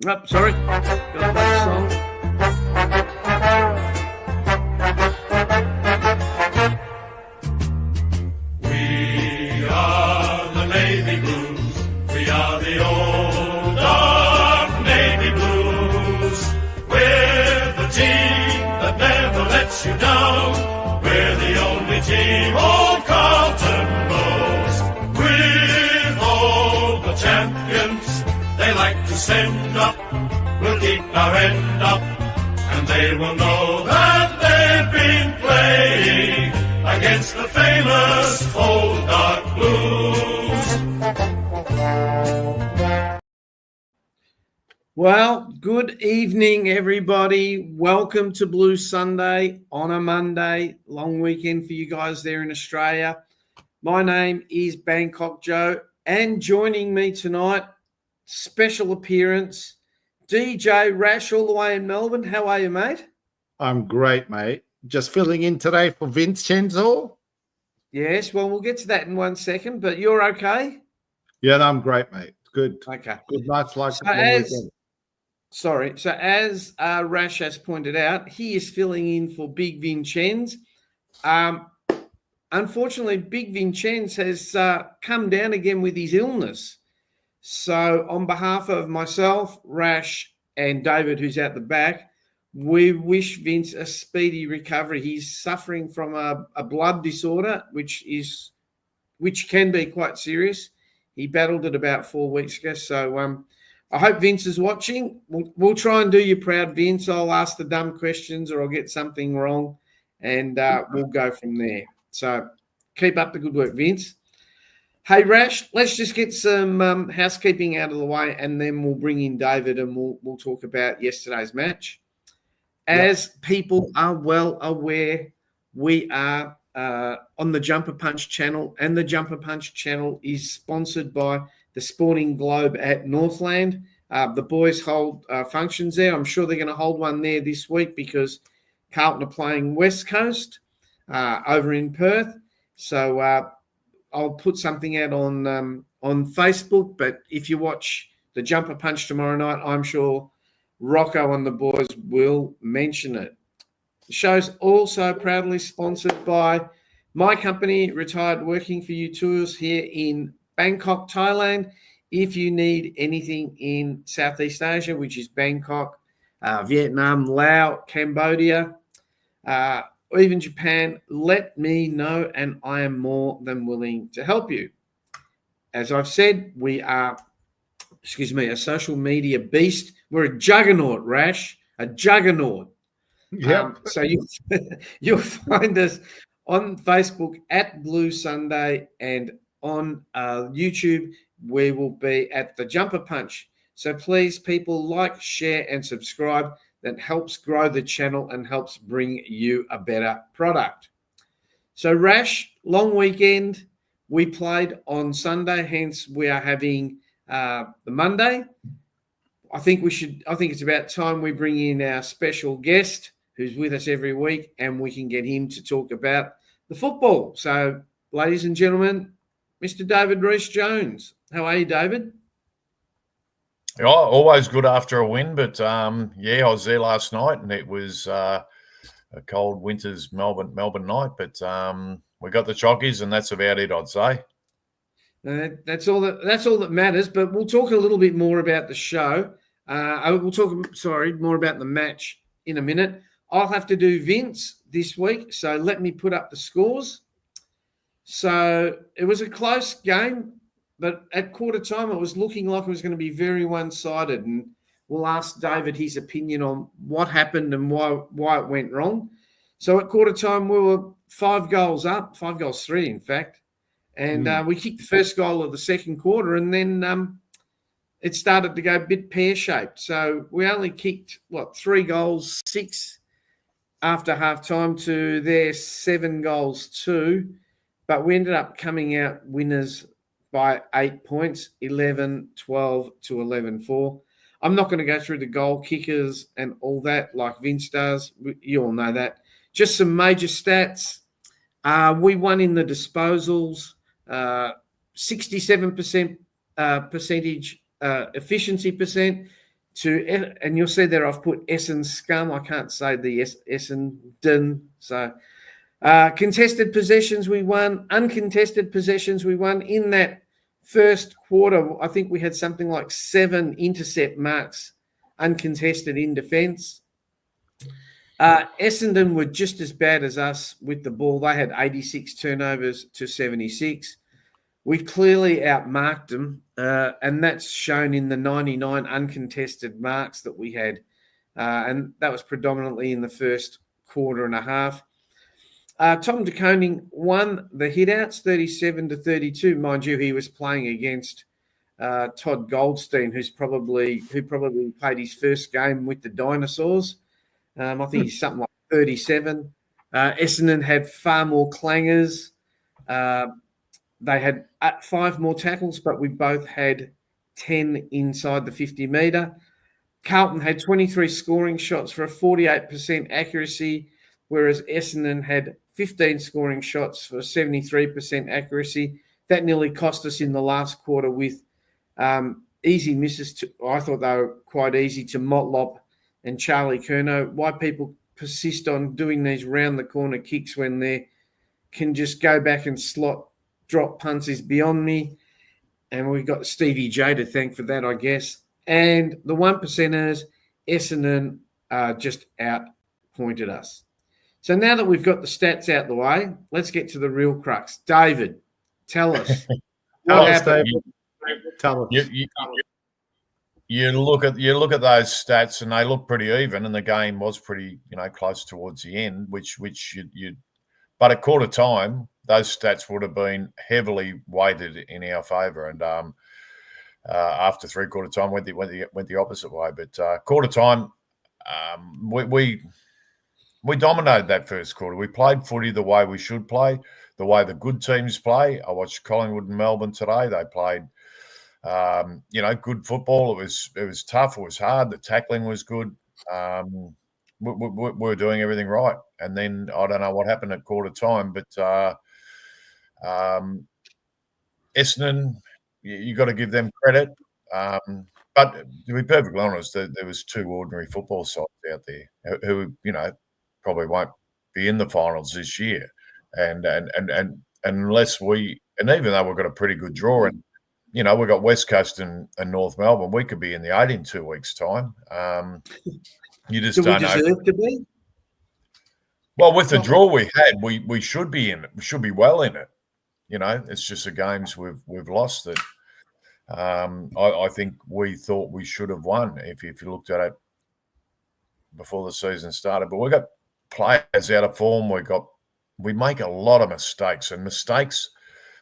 Oh, sorry. Got that song. We are the Navy Blues. We are the old dark Navy Blues. We're the team that never lets you down. We're the only team old Carlton knows. With all the champions they like to send up, we'll keep our end up, and they will know that they've been playing against the famous old dark blues. Well, good evening, everybody. Welcome to Blue Sunday on a Monday. Long weekend for you guys there in Australia. My name is Bangkok Joe, and joining me tonight, special appearance, DJ Rash all the way in Melbourne. How are you, mate? I'm great, mate. Just filling in today for Vincenzo. Yes, well, we'll get to that in 1 second, but you're okay? Yeah, I'm great, mate. Good. Okay. Good nights like So as Rash has pointed out, he is filling in for Big Vincenz. Unfortunately, Big Vincenz has come down again with his illness. So on behalf of myself, Rash, and David, who's out the back, we wish Vince a speedy recovery. He's suffering from a blood disorder, which can be quite serious. He battled it about 4 weeks ago. So I hope Vince is watching. We'll try and do you proud, Vince. I'll ask the dumb questions or I'll get something wrong, and we'll go from there. So keep up the good work, Vince. Hey, Rash, let's just get some housekeeping out of the way, and then we'll bring in David and we'll talk about yesterday's match. As people are well aware, we are on the Jumper Punch channel, and the Jumper Punch channel is sponsored by the Sporting Globe at Northland. The boys hold functions there. I'm sure they're going to hold one there this week because Carlton are playing West Coast over in Perth. So I'll put something out on Facebook, but if you watch the Jumper Punch tomorrow night, I'm sure Rocco and the boys will mention it. The show's also proudly sponsored by my company, Retired Working for You Tours, here in Bangkok, Thailand. If you need anything in Southeast Asia, which is Bangkok, Vietnam, Laos, Cambodia, or even Japan, let me know, and I am more than willing to help you. As I've said, we are, a social media beast. We're a juggernaut, Rash, a juggernaut. Yeah. So you'll find us on Facebook at Blue Sunday, and on YouTube, we will be at the Jumper Punch. So please, people, like, share, and subscribe. That helps grow the channel and helps bring you a better product. So, Rash, long weekend. We played on Sunday, hence we are having the Monday. I think it's about time we bring in our special guest who's with us every week, and we can get him to talk about the football. So, ladies and gentlemen, Mr. David Rees-Jones. How are you, David? Yeah, always good after a win, but I was there last night, and it was a cold winter's Melbourne night. But we got the chockies, and that's about it, I'd say. That's all that matters. But we'll talk a little bit more about the show. We'll talk more about the match in a minute. I'll have to do Vince this week, so let me put up the scores. So it was a close game, but at quarter time, it was looking like it was going to be very one-sided, and we'll ask David his opinion on what happened and why it went wrong. So at quarter time, we were 5 goals up, 5-3, in fact, and we kicked the first goal of the second quarter, and then it started to go a bit pear-shaped. So we only kicked, 3 goals, 6 after half-time to their 7 goals, 2, but we ended up coming out winners by 8 points, 11-12 to 11-4. I'm not going to go through the goal kickers and all that like Vince does. You all know that. Just some major stats. We won in the disposals, 67% percentage efficiency percent, and you'll see there I've put Essendon scum. I can't say the Essendon. So contested possessions we won, uncontested possessions we won. In that first quarter, I think we had something like 7 intercept marks uncontested in defence. Essendon were just as bad as us with the ball. They had 86 turnovers to 76. We clearly outmarked them, and that's shown in the 99 uncontested marks that we had. And that was predominantly in the first quarter and a half. Tom De Koning won the hitouts 37-32. Mind you, he was playing against Todd Goldstein, who probably played his first game with the Dinosaurs. I think he's something like 37. Essendon had far more clangers. They had 5 more tackles, but we both had 10 inside the 50-metre. Carlton had 23 scoring shots for a 48% accuracy, whereas Essendon had 15 scoring shots for 73% accuracy. That nearly cost us in the last quarter with easy misses. I thought they were quite easy to Motlop and Charlie Curnow. Why people persist on doing these round-the-corner kicks when they can just go back and slot drop punts is beyond me. And we've got Stevie J to thank for that, I guess. And the 1%ers, Essendon just out-pointed us. So now that we've got the stats out the way, let's get to the real crux. David, tell us. Tell us, David. Tell us. You look at those stats, and they look pretty even, and the game was pretty, close towards the end. But at quarter time, those stats would have been heavily weighted in our favour, and after 3/4 time went the opposite way. But quarter time, we dominated that first quarter. We played footy the way we should play, the way the good teams play. I watched Collingwood and Melbourne today. They played, good football. It was tough. It was hard. The tackling was good. We were doing everything right. And then I don't know what happened at quarter time, but Essendon, you got to give them credit. But to be perfectly honest, there was 2 ordinary football sides out there who probably won't be in the finals this year. And unless and even though we've got a pretty good draw, and we've got West Coast and North Melbourne, we could be in the 8 in 2 weeks' time. You just don't know. Deserve to be? Well, with the draw we had, we should be in it. We should be well in it. It's just the games we've lost that I think we thought we should have won if you looked at it before the season started. But we got players out of form. We make a lot of mistakes, and mistakes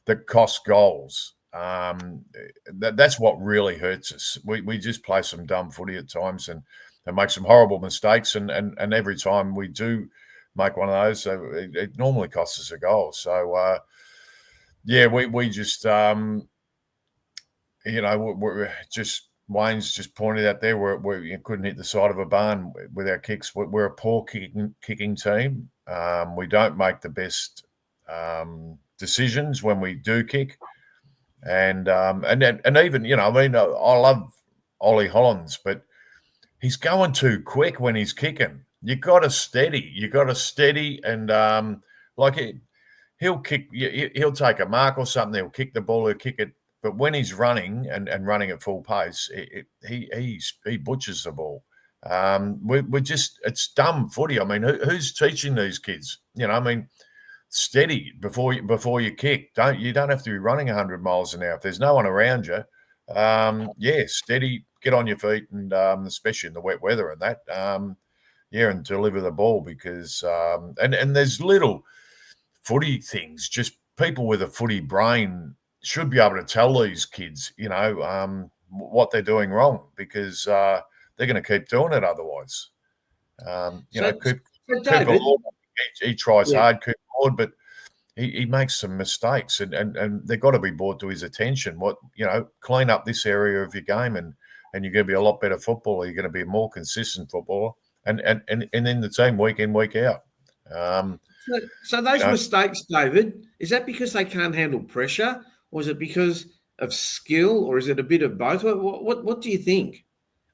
that cost goals. That's what really hurts us. We just play some dumb footy at times and make some horrible mistakes, and every time we do make one of those, it normally costs us a goal. So we just we're just Wayne's just pointed out there where you couldn't hit the side of a barn with our kicks. We're a poor kicking team. We don't make the best decisions when we do kick, and even I love Ollie Hollands, but he's going too quick when he's kicking. You got to steady, and he'll kick. He'll take a mark or something. He'll kick the ball. He'll kick it. But when he's running and running at full pace, he butchers the ball. It's dumb footy. I mean, who's teaching these kids? Steady before you kick. You don't have to be running 100 miles an hour if there's no one around you. Steady. Get on your feet, and especially in the wet weather and that. And deliver the ball, because and there's little footy things. Just people with a footy brain should be able to tell these kids, what they're doing wrong, because they're going to keep doing it otherwise. Cooper Lord, he tries hard, Cooper Lord, but he makes some mistakes, and they've got to be brought to his attention. Clean up this area of your game, and you're going to be a lot better footballer. You're going to be a more consistent footballer, and in the team week in, week out. So those mistakes, David, is that because they can't handle pressure, or is it because of skill, or is it a bit of both? What do you think?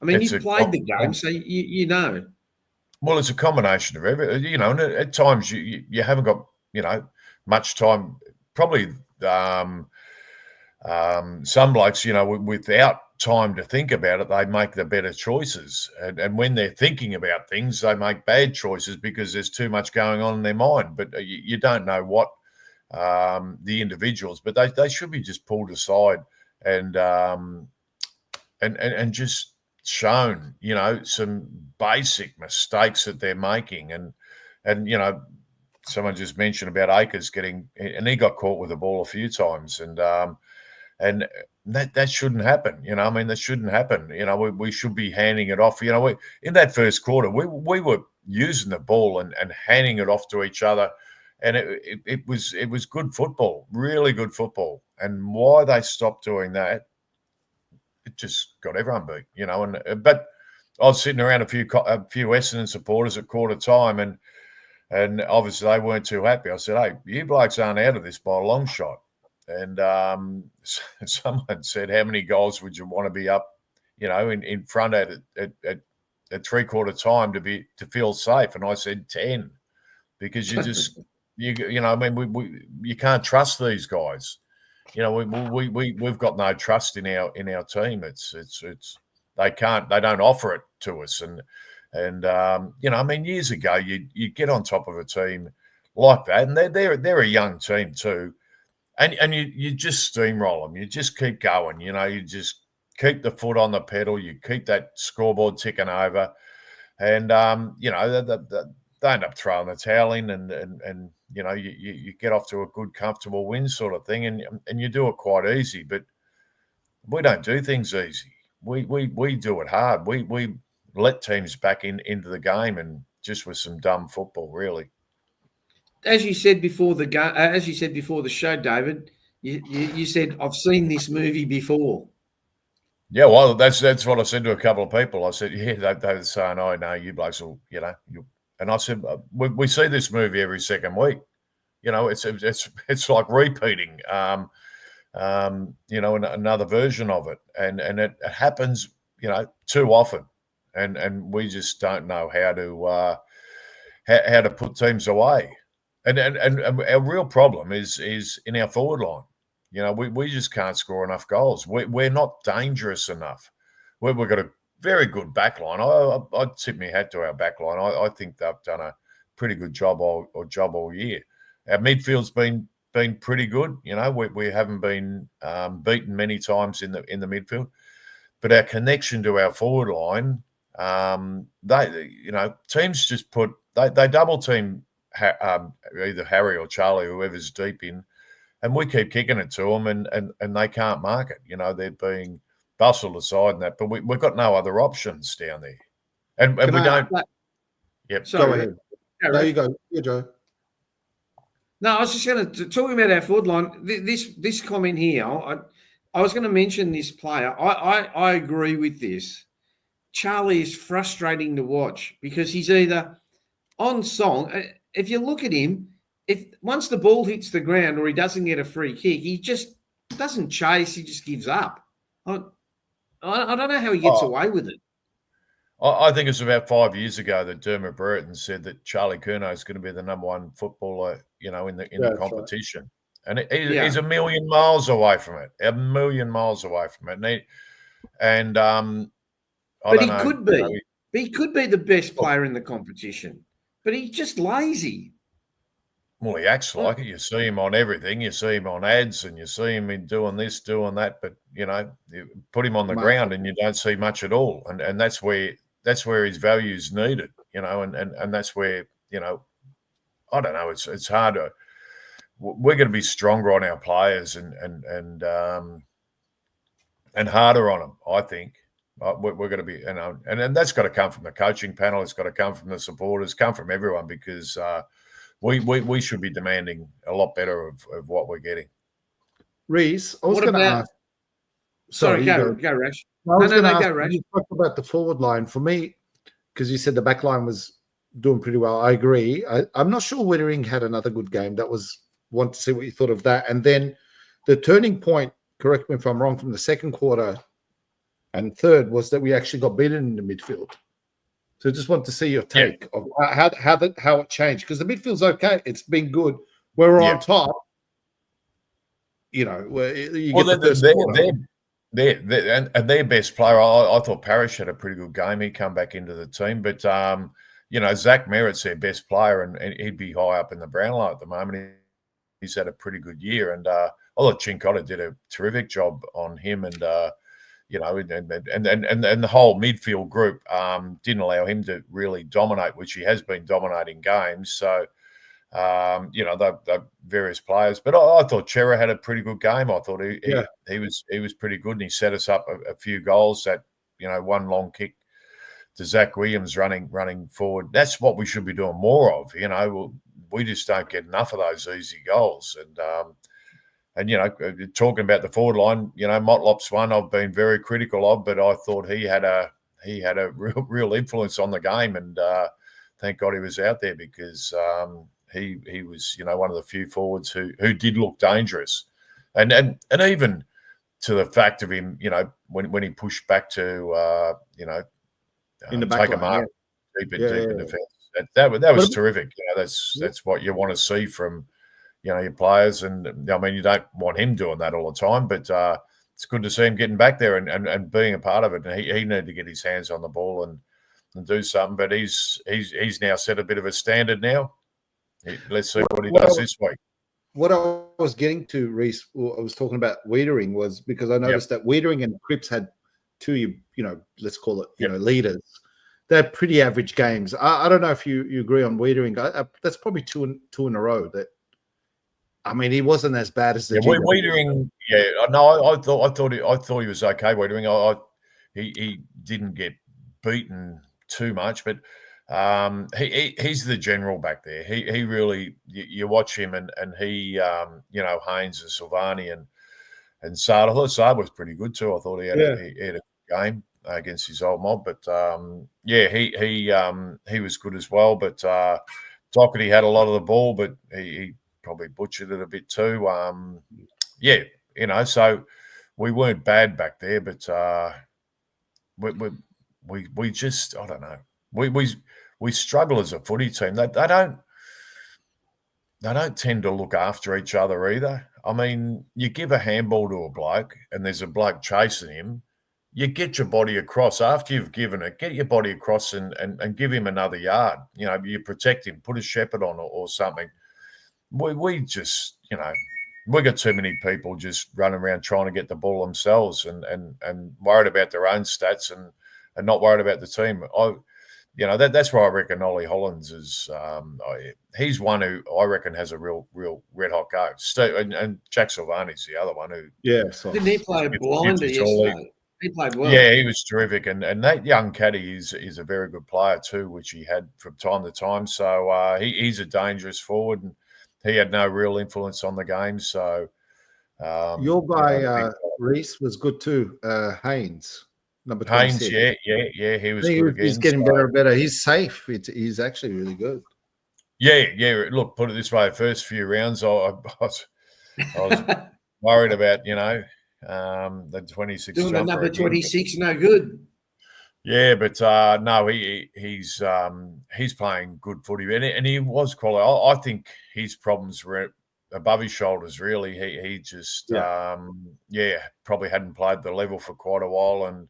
I mean, you've played the game, so you know. Well, it's a combination of everything, you know, and at times you haven't got, you know, much time. Probably some blokes, you know, without time to think about it, they make the better choices. And when they're thinking about things, they make bad choices because there's too much going on in their mind. But you don't know what the individuals, but they should be just pulled aside and just shown, you know, some basic mistakes that they're making. And you know, someone just mentioned about Akers and he got caught with the ball a few times, and that shouldn't happen. You know, I mean, that shouldn't happen. You know, we should be handing it off. You know, in that first quarter, we were using the ball and handing it off to each other, and it was good football, really good football. And why they stopped doing that, it just got everyone beat. You know, but I was sitting around a few Essendon supporters at quarter time, and obviously they weren't too happy. I said, "Hey, you blokes aren't out of this by a long shot." And someone said, "How many goals would you want to be up, you know, in front at 3/4 time to feel safe?" And I said 10, because you know, I mean, you can't trust these guys. You know, we've got no trust in our team. It's they don't offer it to us. And you know, I mean, years ago you get on top of a team like that, and they're a young team too. And you just steamroll them. You just keep going. You know, you just keep the foot on the pedal. You keep that scoreboard ticking over. And, you know, they end up throwing the towel in, and you know, you get off to a good, comfortable win sort of thing. And you do it quite easy. But we don't do things easy. We do it hard. We let teams back into the game, and just with some dumb football, really. As you said before the show, David, you said, "I've seen this movie before." Yeah, well, that's what I said to a couple of people. I said, "Yeah," they were saying, "Oh, no, you blokes will, you know." And I said, "We see this movie every second week. You know, it's like repeating, you know, another version of it, and it happens, you know, too often, and we just don't know how to put teams away." And our real problem is in our forward line. You know, we just can't score enough goals. We're not dangerous enough. We've got a very good back line. I tip my hat to our back line. I think they've done a pretty good job all year. Our midfield's been pretty good. You know, we haven't been beaten many times in the midfield, but our connection to our forward line, you know, teams just they double team either Harry or Charlie, whoever's deep in, and we keep kicking it to them, and they can't mark it. You know, they're being bustled aside and that, but we've got no other options down there, and we don't. Yep. Sorry. Go ahead. There you go. Yeah, Joe. No, I was just going to talk about our forward line. This comment here, I was going to mention this player. I agree with this. Charlie is frustrating to watch because he's either on song. If you look at him, if once the ball hits the ground or he doesn't get a free kick, he just doesn't chase. He just gives up. I don't know how he gets away with it. I think it's about 5 years ago that Dermot Brereton said that Charlie Curnow is going to be the number one footballer, you know, in the competition, right. And he's a million miles away from it. A million miles away from it. But he could be. You know, he could be the best player in the competition. But he's just lazy. Well, he acts like it. You see him on everything. You see him on ads, and you see him in doing this, doing that. But you know, you put him on the ground, and you don't see much at all. And that's where his value is needed. You know, and that's where, you know, I don't know. It's harder. We're going to be stronger on our players and harder on them, I think. We're going to be, you know, and that's got to come from the coaching panel. It's got to come from the supporters, come from everyone, because we should be demanding a lot better of what we're getting. Reese, I was going to ask. Sorry, go, Rash. No, go, Rash. You talked about the forward line. For me, because you said the back line was doing pretty well, I agree. I'm not sure Wettering had another good game. Want to see what you thought of that. And then the turning point, correct me if I'm wrong, from the second quarter, and third was that we actually got beaten in the midfield. So I just want to see your take of how it changed, because the midfield's okay. It's been good. We're on top. You know, you get the first quarter. And their best player, I thought Parrish had a pretty good game. He come back into the team, but you know, Zach Merritt's their best player, and he'd be high up in the Brownlow at the moment. He's had a pretty good year, and I thought Chincotta did a terrific job on him, and you know, and the whole midfield group didn't allow him to really dominate, which he has been dominating games. So. You know, the various players, but I thought Chera had a pretty good game. I thought he was pretty good, and he set us up a few goals. That, you know, one long kick to Zach Williams running forward. That's what we should be doing more of. You know, we just don't get enough of those easy goals. And you know, talking about the forward line, you know, Motlop's one I've been very critical of, but I thought he had a real influence on the game, and thank God he was out there, because. He was, you know, one of the few forwards who did look dangerous, and even to the fact of him, you know, when he pushed back to you know, in the take back a mark deep in defence. That was terrific. You know, that's what you want to see from, you know, your players. And I mean, you don't want him doing that all the time, but it's good to see him getting back there and being a part of it. And he needed to get his hands on the ball and do something. But he's now set a bit of a standard now. Let's see what he does this week. What I was getting to, Reece, I was talking about Wiedering, was because I noticed that Wiedering and Crips had two, you know, let's call it, you know, leaders. They're pretty average games. I don't know if you agree on Wiedering. That's probably two in a row. That, I mean, he wasn't as bad as the Wiedering. Yeah, no, I thought he was okay. Wiedering, he didn't get beaten too much, but. He's the general back there. He really, you watch him and he, you know, Haynes and Silvani and Sard. I thought Sard was pretty good too. I thought he had a good game against his old mob, but he was good as well. But Doherty had a lot of the ball, but he probably butchered it a bit too. You know, so we weren't bad back there, but we just, I don't know. We struggle as a footy team. They don't tend to look after each other either. I mean, you give a handball to a bloke and there's a bloke chasing him, you get your body across. After you've given it, get your body across and give him another yard. You know, you protect him, put a shepherd on or something. We just, you know, we got too many people just running around trying to get the ball themselves and worried about their own stats and not worried about the team. You know, that's where I reckon Ollie Hollins is. He's one who I reckon has a real red hot go. And Jack Silvani's the other one who. Yeah, so. Didn't he play blinder yesterday? He played well. Yeah, he was terrific, and that young caddy is a very good player too, which he had from time to time. So he's a dangerous forward, and he had no real influence on the game. So your guy Reece was good too. Haynes. Number 26. Haynes, yeah, he was good again. He's getting better and better. He's safe. He's actually really good. Yeah. Look, put it this way: the first few rounds, I was worried about, you know, the 26. Doing the number 26, no good. Yeah, but no, he's playing good footy, and he was quality. I think his problems were above his shoulders. Really, he just probably hadn't played the level for quite a while, and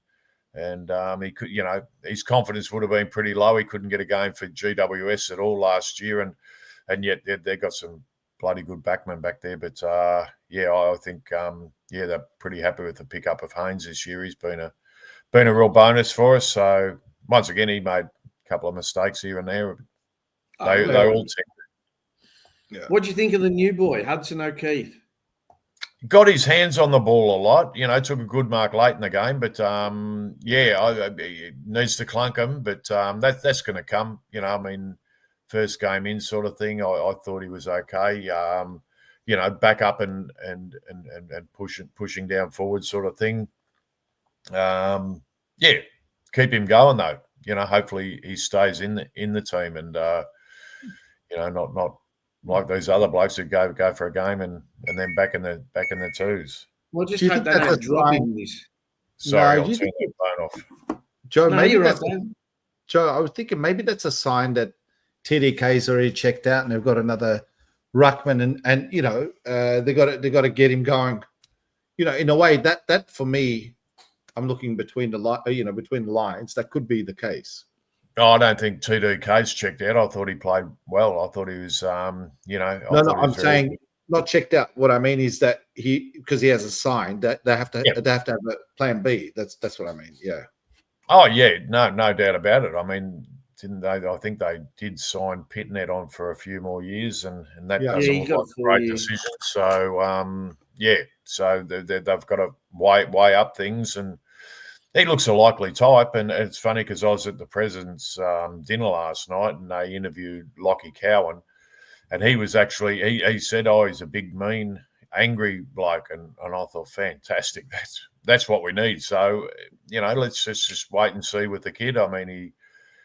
he could, you know, his confidence would have been pretty low. He couldn't get a game for GWS at all last year, and yet they got some bloody good backmen back there. But I think they're pretty happy with the pickup of Haynes this year. He's been a real bonus for us. So once again, he made a couple of mistakes here and there. They all tend. Yeah. What do you think of the new boy, Hudson OKeefe? Got his hands on the ball a lot, you know, took a good mark late in the game, but he needs to clunk him, but that's going to come, you know. I mean, first game in sort of thing. I thought he was okay, you know, back up and pushing down forward sort of thing. Keep him going though. You know, hopefully he stays in the team and you know, not like these other blokes who go for a game and then back in the twos. Well, just hope they don't drop him this. Sorry, No, I'll you turn think- that phone off. Joe, No, maybe you're right, that's Dave. Joe. I was thinking maybe that's a sign that TDK's already checked out and they've got another ruckman, and you know they got to get him going. You know, in a way that for me, I'm looking between between the lines. That could be the case. Oh, I don't think TDK's checked out. I thought he played well. I thought he was, No, thought he I'm was very saying good. not checked out. What I mean is that because he has a sign that they have to Yep. have a plan B. That's what I mean. Yeah. Oh yeah, no doubt about it. I mean, didn't they? I think they did sign Pitnet on for a few more years, and that Yeah. doesn't Yeah, he look got like a 4 great years. decision. So so they've got to weigh up things, and he looks a likely type. And it's funny because I was at the President's dinner last night, and they interviewed Lockie Cowan, and he was actually he said, "Oh, he's a big, mean, angry bloke," and I thought, fantastic. That's what we need. So let's just wait and see with the kid. I mean,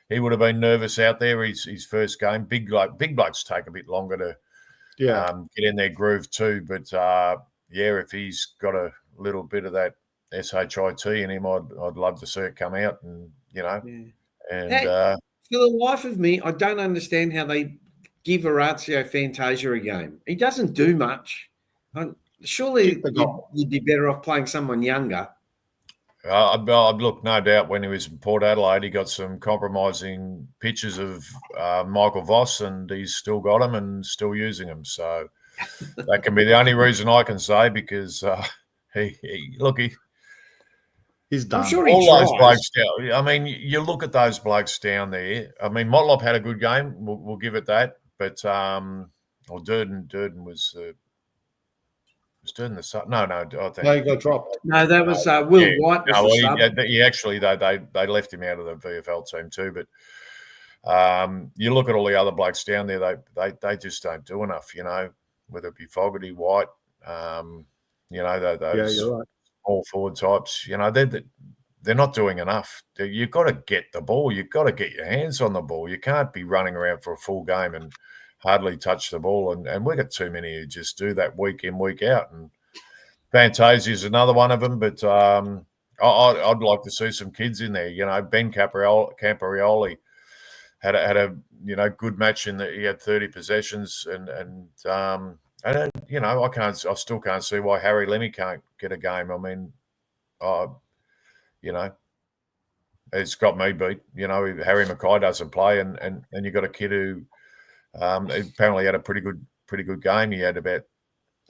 he would have been nervous out there. His first game. Big blokes take a bit longer to get in their groove too. But if he's got a little bit of that SHIT in him, I'd love to see it come out. And Yeah. and Hey, for the life of me, I don't understand how they give Orazio Fantasia a game. He doesn't do much. Surely Kick the goal. you'd be better off playing someone younger. look, no doubt when he was in Port Adelaide, he got some compromising pictures of Michael Voss, and he's still got them and still using them. So that can be the only reason I can say, because He's done. I'm sure he all tries. those blokes down. I mean, you look at those blokes down there. I mean, Motlop had a good game. We'll give it that. But Durden was Durden the sub? No, I think No, you got dropped. No, that was Will White was the sub. he actually they left him out of the VFL team too. But you look at all the other blokes down there. They just don't do enough. Whether it be Fogarty, White, those you're right. small forward types. They're not doing enough. You've got to get the ball. You've got to get your hands on the ball. You can't be running around for a full game and hardly touch the ball. And we've got too many who just do that week in, week out. And Fantasia is another one of them. But I'd like to see some kids in there. Ben Camparioli had a good match in that he had 30 possessions, and I still can't see why Harry Lemmy can't get a game. I mean, it's got me beat. Harry Mackay doesn't play, and you got a kid who apparently had a pretty good game. He had about,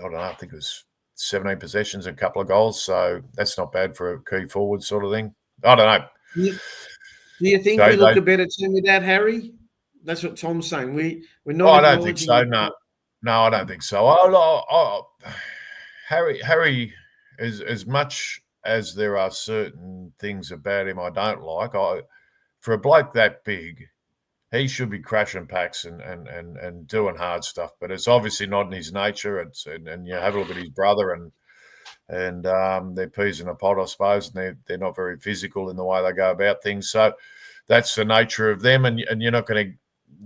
I think it was 17 possessions and a couple of goals. So that's not bad for a key forward sort of thing. I don't know. Do you think we look a better team without Harry? That's what Tom's saying. We're not. I don't think so. No, I don't think so. Harry is, as much as there are certain things about him I don't like. For a bloke that big, he should be crashing packs and doing hard stuff. But it's obviously not in his nature. And you have a look at his brother, and they're peas in a pod, I suppose, and they're not very physical in the way they go about things. So that's the nature of them, and you're not going to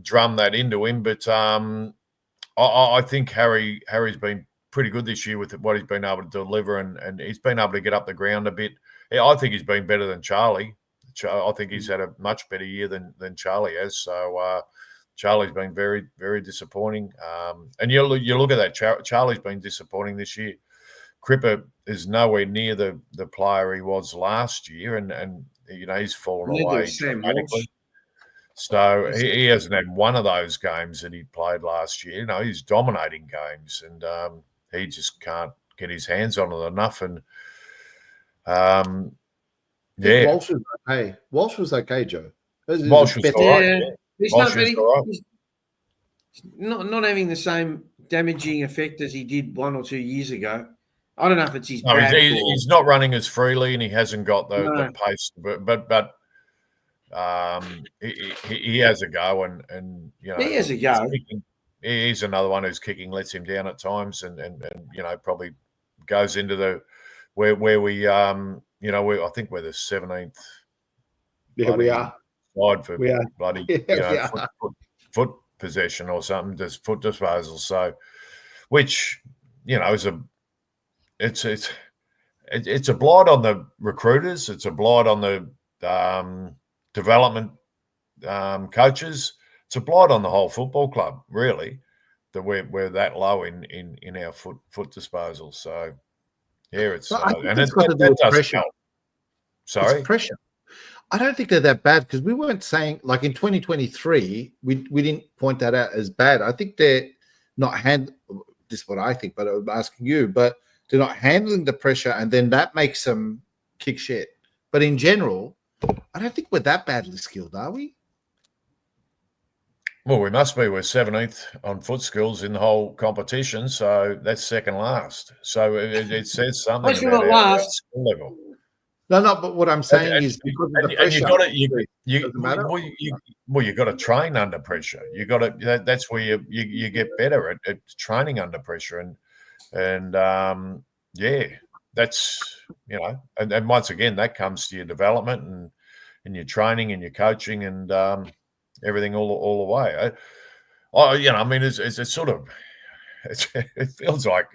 drum that into him. But I think Harry's been pretty good this year with what he's been able to deliver, and he's been able to get up the ground a bit. Yeah, I think he's been better than Charlie. I think he's had a much better year than Charlie has. So Charlie's been very, very disappointing. And you look at that. Charlie's been disappointing this year. Cripper is nowhere near the player he was last year, and he's fallen away dramatically. So he hasn't had one of those games that he played last year. He's dominating games, and he just can't get his hands on it enough. And Walsh was okay. Walsh was okay, Joe. Walsh was all right. He's not having the same damaging effect as he did 1 or 2 years ago. I don't know if it's his back. He's not running as freely, and he hasn't got the pace. But he has a go, and he has a go. He's another one whose kicking lets him down at times, and probably goes into the where we I think we're the 17th. Yeah, we are. Side for bloody foot possession or something, just foot disposal. So, which is it's a blight on the recruiters. It's a blight on the development coaches. It's a blight on the whole football club, really, that we're that low in our foot disposal. So, yeah, it's But I think and it's got to do with pressure. Help. Sorry, it's pressure. I don't think they're that bad because we weren't saying, like, in 2023, we didn't point that out as bad. I think they're not this is what I think, but I'm asking you, but they're not handling the pressure, and then that makes them kick shit. But in general, I don't think we're that badly skilled, are we? Well, we must be. We're 17th on foot skills in the whole competition, so that's second last. So it says something Actually, about not our last. skill level. No, but what I'm saying is because of the pressure. You got to train under pressure. You got to. That's where you get better at training under pressure, and that's and once again that comes to your development and your training and your coaching and everything all the way. I mean, it's sort of it feels like.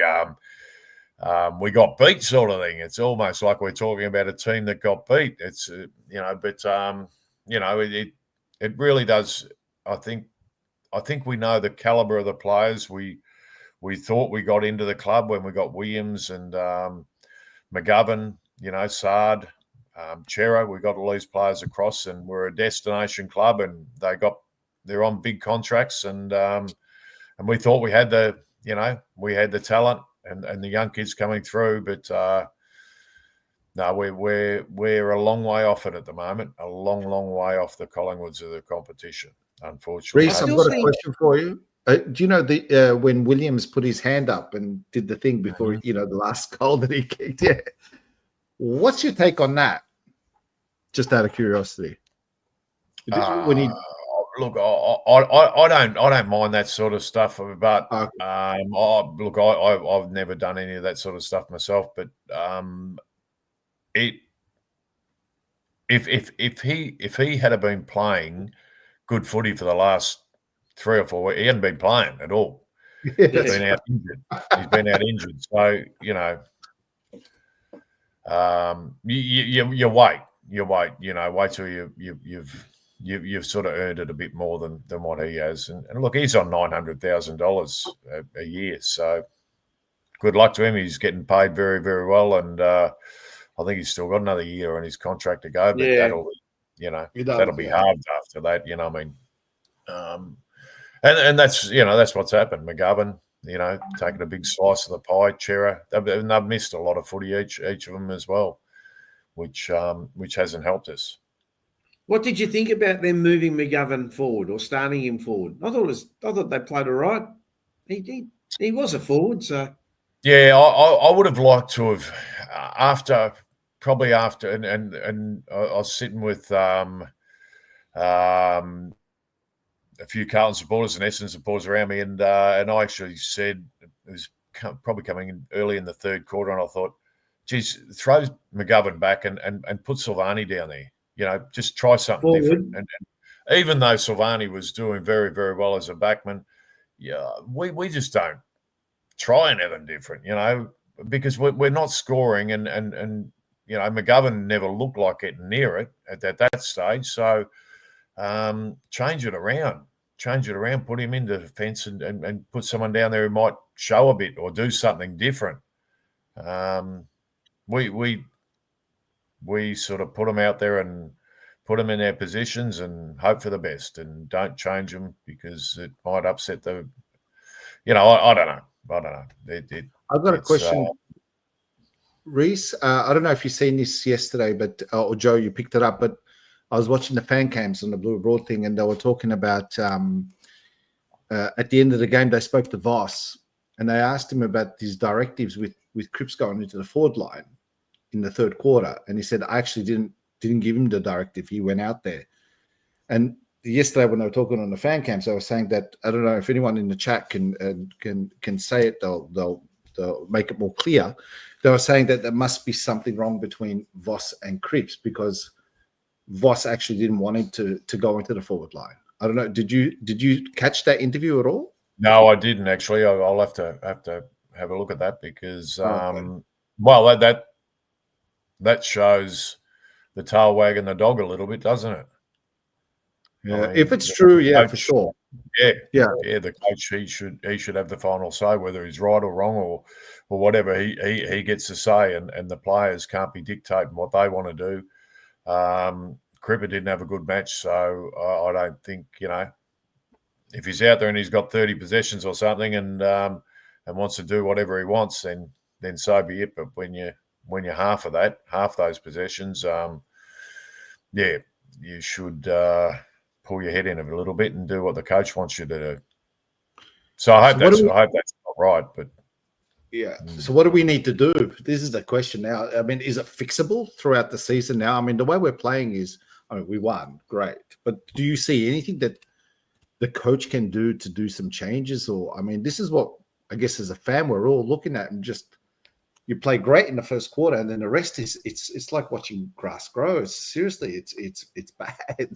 We got beat, sort of thing. It's almost like we're talking about a team that got beat. It's it really does. I think we know the caliber of the players. We thought we got into the club when we got Williams and McGovern, Sard, Chero. We got all these players across, and we're a destination club, and they're on big contracts, and we thought we had the talent. And the young kids coming through, but no, we're a long way off it at the moment. A long way off the Collingwoods of the competition, unfortunately. Reece, I've got a question for you. Do you know when Williams put his hand up and did the thing before the last goal that he kicked? Yeah. What's your take on that? Just out of curiosity. When he. Look, I don't mind that sort of stuff, but I've never done any of that sort of stuff myself. But if he had been playing good footy for the last 3 or 4 weeks, he hadn't been playing at all. He's been out injured. He's been out injured. So you wait. Wait till you've sort of earned it a bit more than what he has. And look, he's on $900,000 a year. So good luck to him. He's getting paid very, very well. And I think he's still got another year on his contract to go. But that'll be hard after that. I mean, and that's what's happened. McGovern, taking a big slice of the pie. Chera, they've missed a lot of footy each of them as well, which hasn't helped us. What did you think about them moving McGovern forward or starting him forward? I thought they played all right. He was a forward, so yeah. I would have liked to have after, and I was sitting with a few Carlton supporters and Essendon supporters around me, and I actually said it was probably coming in early in the third quarter, and I thought, geez, throw McGovern back and put Silvani down there. Just try something different. And even though Silvani was doing very, very well as a backman, we just don't try anything different, because we're not scoring, and McGovern never looked like getting near it at that stage. So change it around, put him in defence and put someone down there who might show a bit or do something different. We sort of put them out there and put them in their positions and hope for the best, and don't change them because it might upset the. I don't know. I've got a question, Reece. I don't know if you've seen this yesterday, but or Joe, you picked it up. But I was watching the fan cams on the Blue Broad thing, and they were talking about at the end of the game they spoke to Voss, and they asked him about these directives with Crips going into the forward line in the third quarter, and he said, I actually didn't give him the directive. He went out there. And yesterday when they were talking on the fan camps, I was saying that, I don't know if anyone in the chat can say it, they'll make it more clear. They were saying that there must be something wrong between Voss and Crips, because Voss actually didn't want him to go into the forward line. I don't know. Did you catch that interview at all? No, I didn't actually. I'll have to have a look at that because, that shows the tail wagging the dog a little bit, doesn't it? Yeah, I mean, if it's true, yeah, coach, for sure. Yeah. The coach he should have the final say, whether he's right or wrong or whatever. He gets to say, and the players can't be dictating what they want to do. Cripper didn't have a good match, so I don't think, if he's out there and he's got 30 possessions or something and wants to do whatever he wants, then so be it. But when you're half of that, half those possessions, you should pull your head in a little bit and do what the coach wants you to do. So I hope that's not right, but yeah. So what do we need to do? This is the question now. I mean, is it fixable throughout the season now? I mean, the way we're playing is, we won, great. But do you see anything that the coach can do to do some changes? Or, I mean, this is what I guess as a fan we're all looking at, and just you play great in the first quarter, and then the rest is it's like watching grass grow. Seriously, it's bad.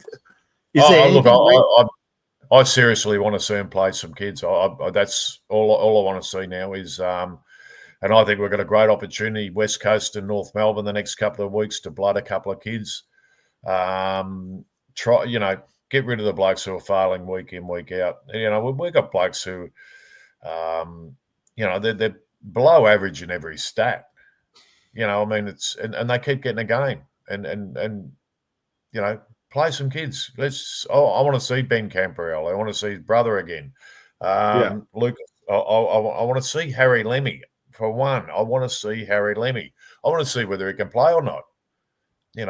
I seriously want to see him play some kids. That's all I want to see now is, and I think we've got a great opportunity, West Coast and North Melbourne, the next couple of weeks to blood a couple of kids. Get rid of the blokes who are failing week in, week out. We've got blokes who, they're below average in every stat. It's and they keep getting a game and play some kids. I want to see Ben Camperell. I want to see his brother again. Lucas. I want to see Harry Lemmy for one. I want to see Harry Lemmy. I want to see whether he can play or not. I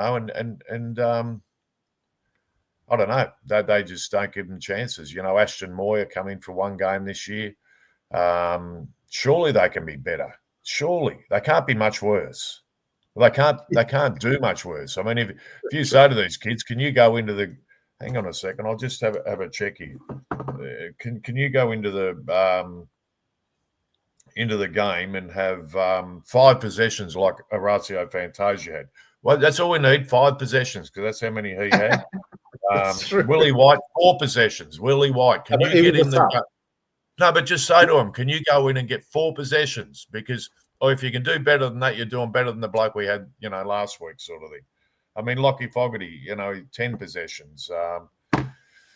don't know. They just don't give them chances. Ashton Moyer come in for one game this year. Surely they can be better. Surely they can't be much worse. They can't do much worse. I mean, if you say to these kids, can you go into the? Hang on a second. I'll just have a check here. Can you go into the game and have 5 possessions like Horacio Fantasia had? Well, that's all we need, 5 possessions, because that's how many he had. Willie White, 4 possessions. Willie White, can you get in the? No, but just say to him, can you go in and get 4 possessions? Because if you can do better than that, you're doing better than the bloke we had, last week, sort of thing. I mean, Lockie Fogarty, 10 possessions.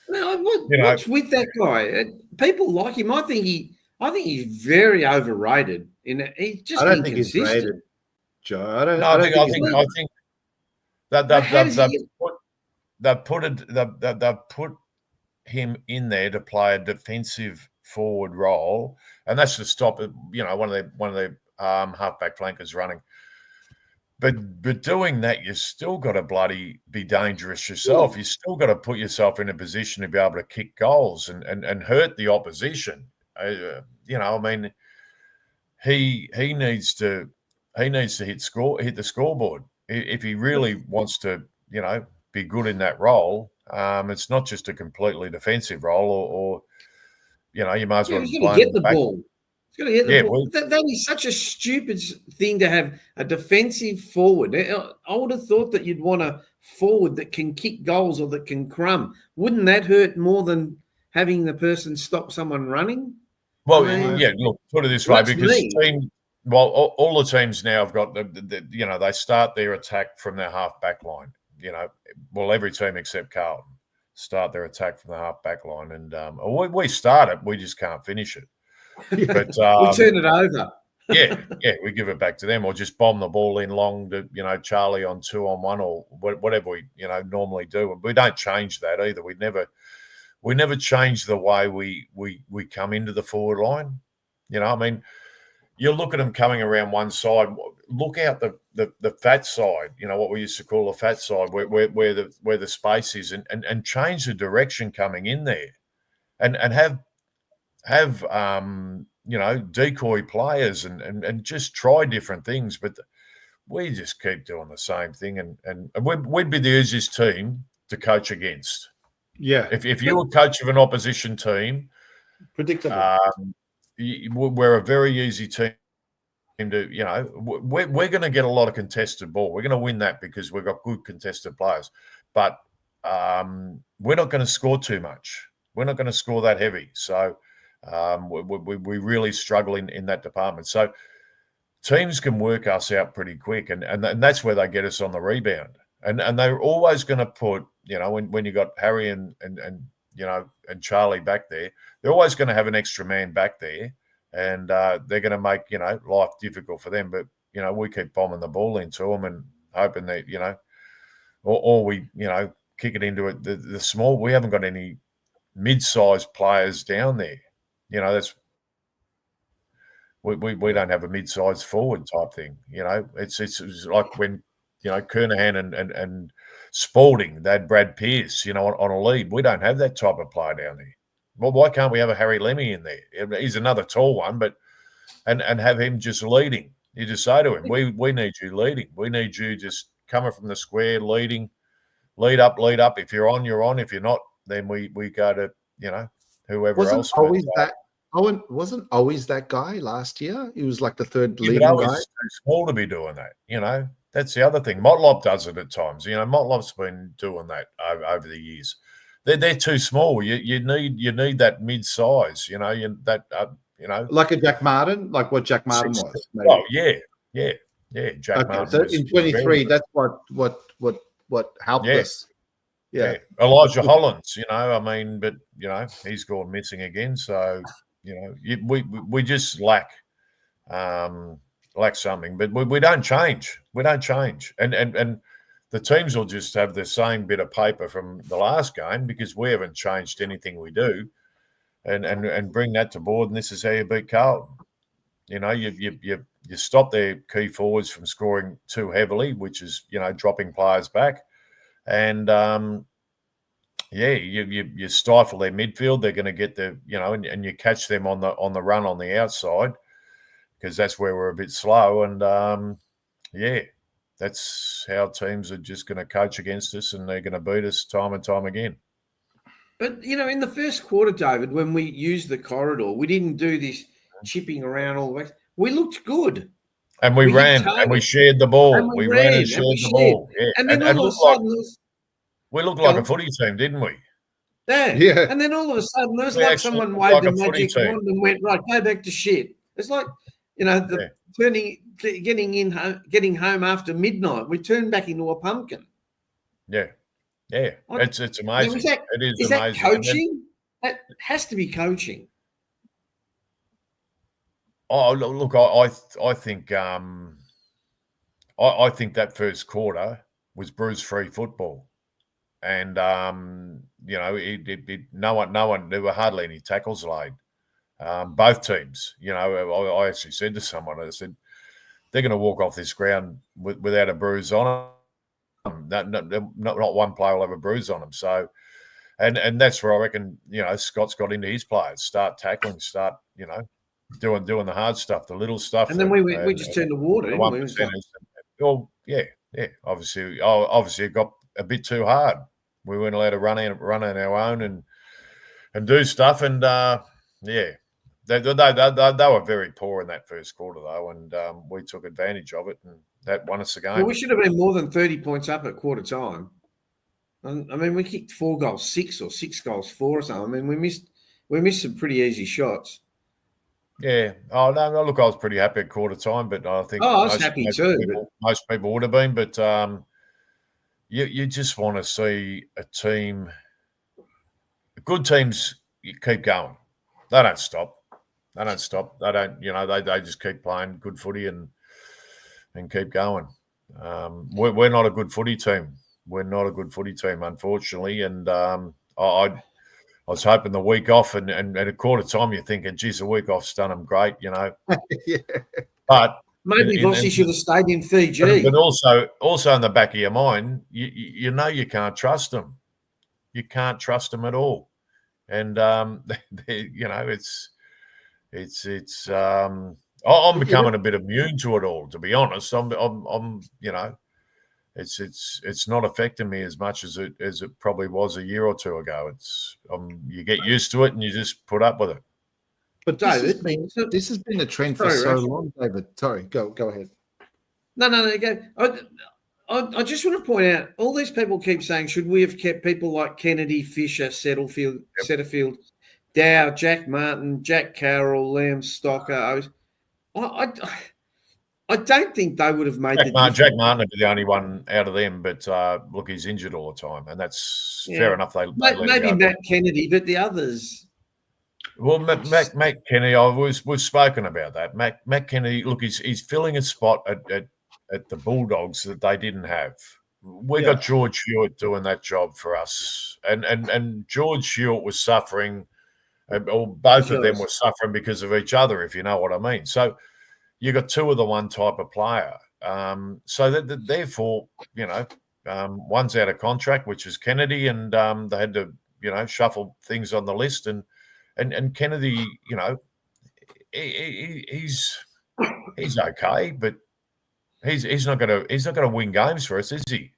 What's with that guy? People like him. I think he's very overrated. He's just I don't think he's rated, Joe. I think that they've put him in there to play a defensive forward role, and that's to stop one of their halfback flankers running. But doing that, you still got to bloody be dangerous yourself. You still got to put yourself in a position to be able to kick goals and hurt the opposition. I mean, he needs to hit the scoreboard if he really wants to be good in that role. It's not just a completely defensive role, or you might as well he's going to get the ball. He's going to get the ball. Well, that is such a stupid thing to have a defensive forward. I would have thought that you'd want a forward that can kick goals or that can crumb. Wouldn't that hurt more than having the person stop someone running? Well, look, put it this way, because all the teams now have got they start their attack from their half back line. Every team except Carlton start their attack from the half back line, and we start it, we just can't finish it. But we turn it over. we give it back to them, or just bomb the ball in long to Charlie on 2-on-1 or whatever we normally do. We don't change that either. We never change the way we come into the forward line. I mean, you look at them coming around one side. Look out the fat side. What we used to call the fat side, where the space is, and change the direction coming in there, and have decoy players and just try different things. But we just keep doing the same thing, and we'd be the easiest team to coach against. Yeah. If you were coach of an opposition team, predictable. We're a very easy team to, we're going to get a lot of contested ball. We're going to win that because we've got good contested players. But we're not going to score too much. We're not going to score that heavy. So we really struggle in that department. So teams can work us out pretty quick, and that's where they get us on the rebound. And they're always going to put, when you got Harry and and Charlie back there, they're always going to have an extra man back there, and they're going to make life difficult for them. But we keep bombing the ball into them and hoping that or we kick it into it. The small, we haven't got any mid-sized players down there. That's we don't have a mid-sized forward type thing. It's like when Curnow and Spalding, they had Brad Pearce, on a lead. We don't have that type of player down there. Well, why can't we have a Harry Lemmy in there? He's another tall one, but and have him just leading. You just say to him, we need you leading. We need you just coming from the square, leading, lead up. If you're on, you're on. If you're not, then we go to whoever else. Wasn't always that guy last year? He was like the third Yeah, leading but guy. too small to be doing that. That's the other thing. Motlop does it at times. Motlop's been doing that over the years. They're too small. You need that mid-size. Like a Jack Martin, like what Jack Martin was. Maybe. Oh yeah. Jack Martin. So in 23, that's what helped us. Yeah. Elijah Hollands. But he's gone missing again. So we just lack something, but we don't change. We don't change, and the teams will just have the same bit of paper from the last game because we haven't changed anything we do, and bring that to board. And this is how you beat Carlton. You stop their key forwards from scoring too heavily, which is dropping players back, and you stifle their midfield. They're going to get and you catch them on the run on the outside because that's where we're a bit slow. And that's how teams are just going to coach against us, and they're going to beat us time and time again. But in the first quarter, David, when we used the corridor, we didn't do this chipping around all the way. We looked good. And we ran and we shared the ball. And we ran and shared the ball. Yeah. And then all of a sudden, we looked like a footy team, didn't we? Yeah. And then all of a sudden, there's like someone waved the magic wand and went, right, go back to shit. It's like, getting home after midnight. We turned back into a pumpkin. Yeah. It's amazing. It is amazing. That coaching? That has to be coaching. Oh, look, I think I think that first quarter was bruise-free football. And no one, there were hardly any tackles laid. Both teams, I actually said to someone, I said, they're going to walk off this ground without a bruise on them. Not one player will have a bruise on them. So, and that's where I reckon, Scott's got into his players, start tackling, start, doing the hard stuff, the little stuff. And then we just turned the water, didn't we? Well, yeah. Obviously it got a bit too hard. We weren't allowed to run on our own and do stuff. And they were very poor in that first quarter though, and we took advantage of it, and that won us the game. Well, we should have been more than 30 points up at quarter time. I mean, we kicked 4 goals 6 or 6 goals 4 or something. I mean, we missed some pretty easy shots. Yeah. Oh no! Look, I was pretty happy at quarter time, but I think I was happy too. Most people would have been, but you just want to see a team. Good teams, you keep going. They don't stop. They don't. They just keep playing good footy and keep going. We're not a good footy team. We're not a good footy team, unfortunately. And I was hoping the week off, and at quarter time, you're thinking, geez, the week off's done them great, Yeah. But maybe Vossy should have stayed in Fiji. But also in the back of your mind, you can't trust them. You can't trust them at all. And I'm becoming a bit immune to it all, to be honest. It's not affecting me as much as it probably was a year or two ago. You get used to it and you just put up with it. But David, this has been a trend for so long, David. Sorry, go ahead. No, go. I just want to point out, all these people keep saying, should we have kept people like Kennedy, Fisher, Setterfield, Dow, Jack Martin, Jack Carroll, Liam Stocker? I don't think they would have made the difference. Jack Martin would be the only one out of them, but look, he's injured all the time, and that's fair enough. They let Maybe him go. Matt Kennedy, but the others. Well, Matt Kennedy, we've spoken about that. Matt Kennedy, look, he's filling a spot at the Bulldogs that they didn't have. We got George Hewitt doing that job for us, and George Hewitt was suffering, or both of them were suffering because of each other, if you know what I mean. So you got two of the one type of player. So therefore, one's out of contract, which is Kennedy, and they had to, shuffle things on the list, and Kennedy, he's okay, but he's not gonna win games for us, is he?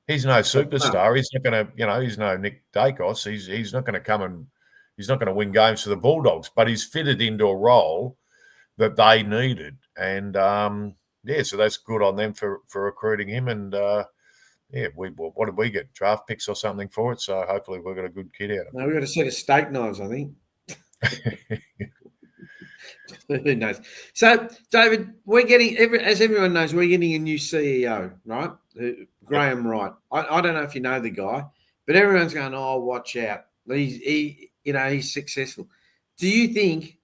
He's no superstar. He's not gonna, he's no Nick Dacos. He's not gonna come and he's not gonna win games for the Bulldogs. But he's fitted into a role that they needed, and so that's good on them for recruiting him. And what did we get? Draft picks or something for it? So hopefully we've got a good kid out of it. No, we got a set of steak knives, I think. Who knows? So, David, we're getting, as everyone knows, we're getting a new CEO, right? Graeme Wright. I don't know if you know the guy, but everyone's going, "Oh, watch out! He's successful." Do you think?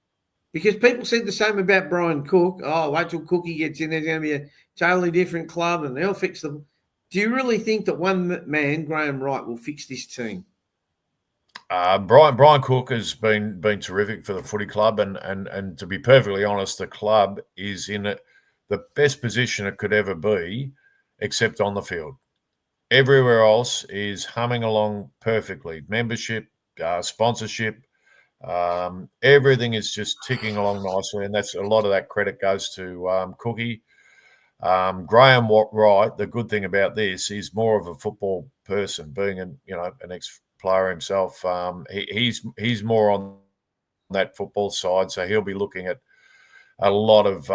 Because people said the same about Brian Cook. Oh, wait till Cookie gets in. There's going to be a totally different club, and they'll fix them. Do you really think that one man, Graeme Wright, will fix this team? Brian Cook has been terrific for the footy club, and to be perfectly honest, the club is in the best position it could ever be, except on the field. Everywhere else is humming along perfectly. Membership, sponsorship, everything is just ticking along nicely, and that's a lot of that credit goes to Cookie. Graeme Wright, the good thing about this is more of a football person, being an ex-player himself. He's more on that football side, so he'll be looking at a lot of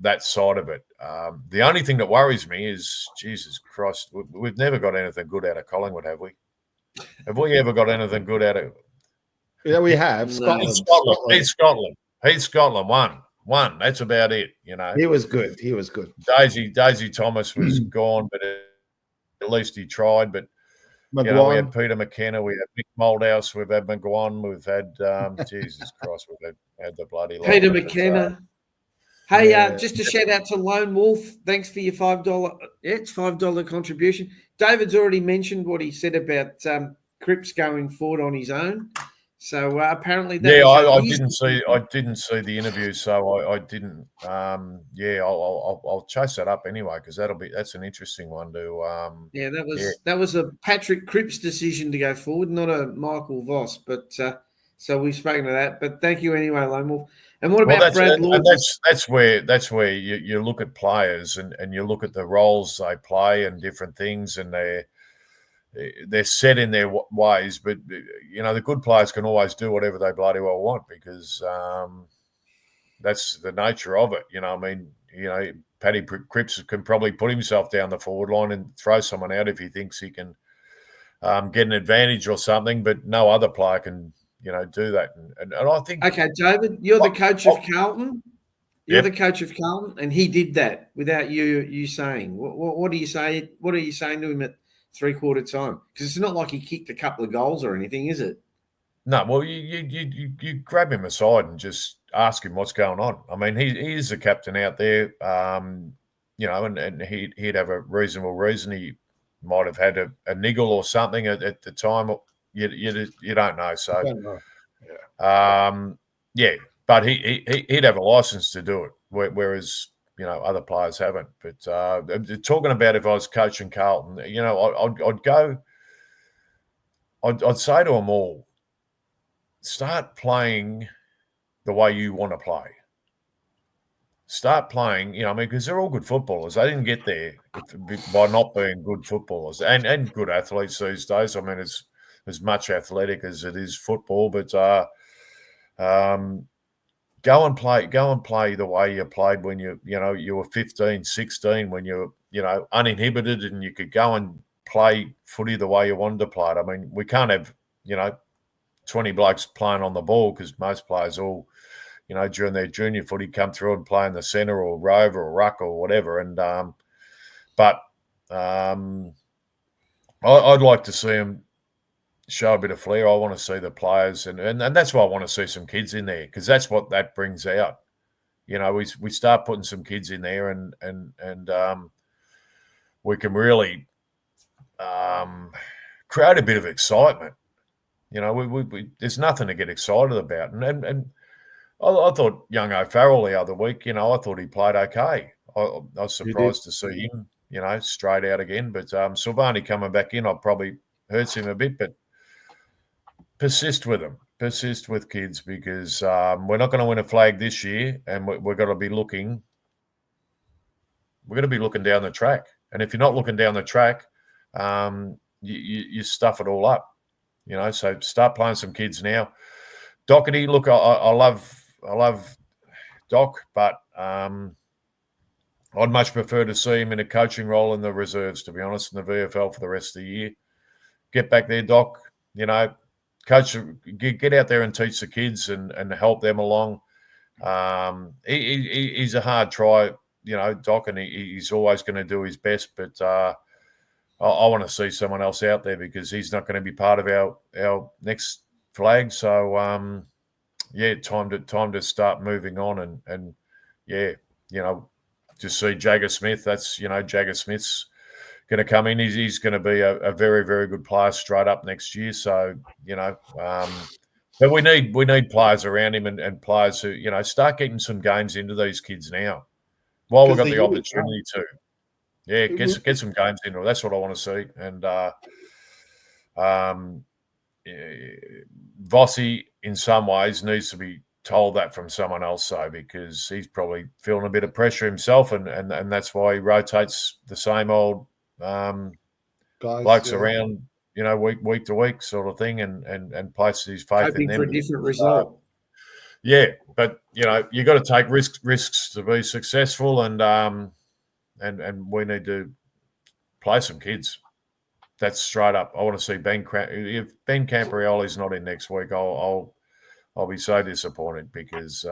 that side of it. The only thing that worries me is, Jesus Christ, we've never got anything good out of Collingwood, have we? Have we ever got anything good out of? Yeah, we have. He's Scotland. One. That's about it. He was good. Daisy Thomas was gone, but at least he tried. But we had Peter McKenna, we had Mick Moldhouse, we've had McGovern, we've had Jesus Christ, we've had the bloody Peter McKenna. Hey, just a shout out to Lone Wolf. Thanks for your $5. It's $5 contribution. David's already mentioned what he said about Crips going forward on his own. So apparently, I didn't see the interview, so I didn't. I'll chase that up anyway because that's an interesting one to. That was a Patrick Cripps decision to go forward, not a Michael Voss. But so we've spoken to that. But thank you anyway, Lone Wolf. And what about Brad Lord? That's where you look at players and you look at the roles they play and different things, and they're set in their ways, but the good players can always do whatever they bloody well want because that's the nature of it. Paddy Cripps can probably put himself down the forward line and throw someone out if he thinks he can get an advantage or something, but no other player can do that. And I think, okay, David, you're the coach of Carlton. You're the coach of Carlton, and he did that without you saying. What do you say? What are you saying to him at three-quarter time? Because it's not like he kicked a couple of goals or anything, is it? No, well, you grab him aside and just ask him what's going on. I mean, he is the captain out there, and he'd have a reasonable reason. He might have had a niggle or something at the time. You don't know. So, but he'd have a license to do it, whereas other players haven't. But talking about if I was coaching Carlton, I'd say to them all, start playing the way you want to play. Start playing, because they're all good footballers. They didn't get there by not being good footballers and good athletes these days. I mean, it's as much athletic as it is football, but go and play the way you played when you were 15, 16, when you were, uninhibited and you could go and play footy the way you wanted to play it. I mean, we can't have, 20 blokes playing on the ball because most players all, during their junior footy, come through and play in the centre or rover or ruck or whatever. And but I'd like to see them show a bit of flair. I want to see the players, and that's why I want to see some kids in there, because that's what that brings out. We start putting some kids in there, and we can really create a bit of excitement. There's nothing to get excited about, and I thought young O'Farrell the other week. I thought he played okay. I was surprised to see him, straight out again. But Silvani coming back in, probably hurts him a bit. But persist with him. Persist with kids, because we're not going to win a flag this year, and we're going to be looking. We're going to be looking down the track, and if you're not looking down the track, you stuff it all up. So start playing some kids now. Doherty, look, I love Doc, but I'd much prefer to see him in a coaching role in the reserves, to be honest, in the VFL for the rest of the year. Get back there, Doc. Coach, get out there and teach the kids and help them along. He's a hard try, Doc, and he's always going to do his best. But I want to see someone else out there, because he's not going to be part of our next flag. So time to start moving on, and just see Jagger Smith. That's Jagger Smith's going to come in. He's going to be a very, very good player straight up next year. So but we need players around him, and players who start getting some games into these kids now while we've got the opportunity to. Yeah, get some games into it. That's what I want to see. And Vossi, in some ways, needs to be told that from someone else, though, because he's probably feeling a bit of pressure himself, and that's why he rotates the same old blokes around, week to week sort of thing, and places his faith in them. For a different result. But you got to take risks to be successful, and we need to play some kids. That's straight up. I want to see if Ben Campioli's not in next week, I'll be so disappointed, because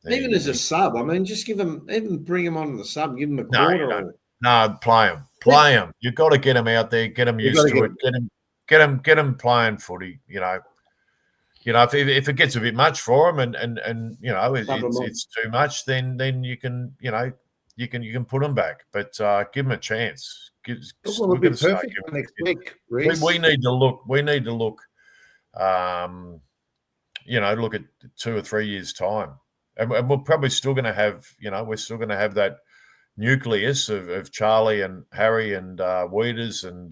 even as a sub, I mean, just bring him on the sub, give him a quarter. No, play him. You've got to get him out there, get him used to it, get him playing footy. If it gets a bit much for him, and it's too much, then you can you can put them back, but give them a chance. It'll be perfect for next week. We need to look. Look at 2 or 3 years' time, and we're probably still going to have. We're still going to have that nucleus of Charlie and Harry and Weeders, and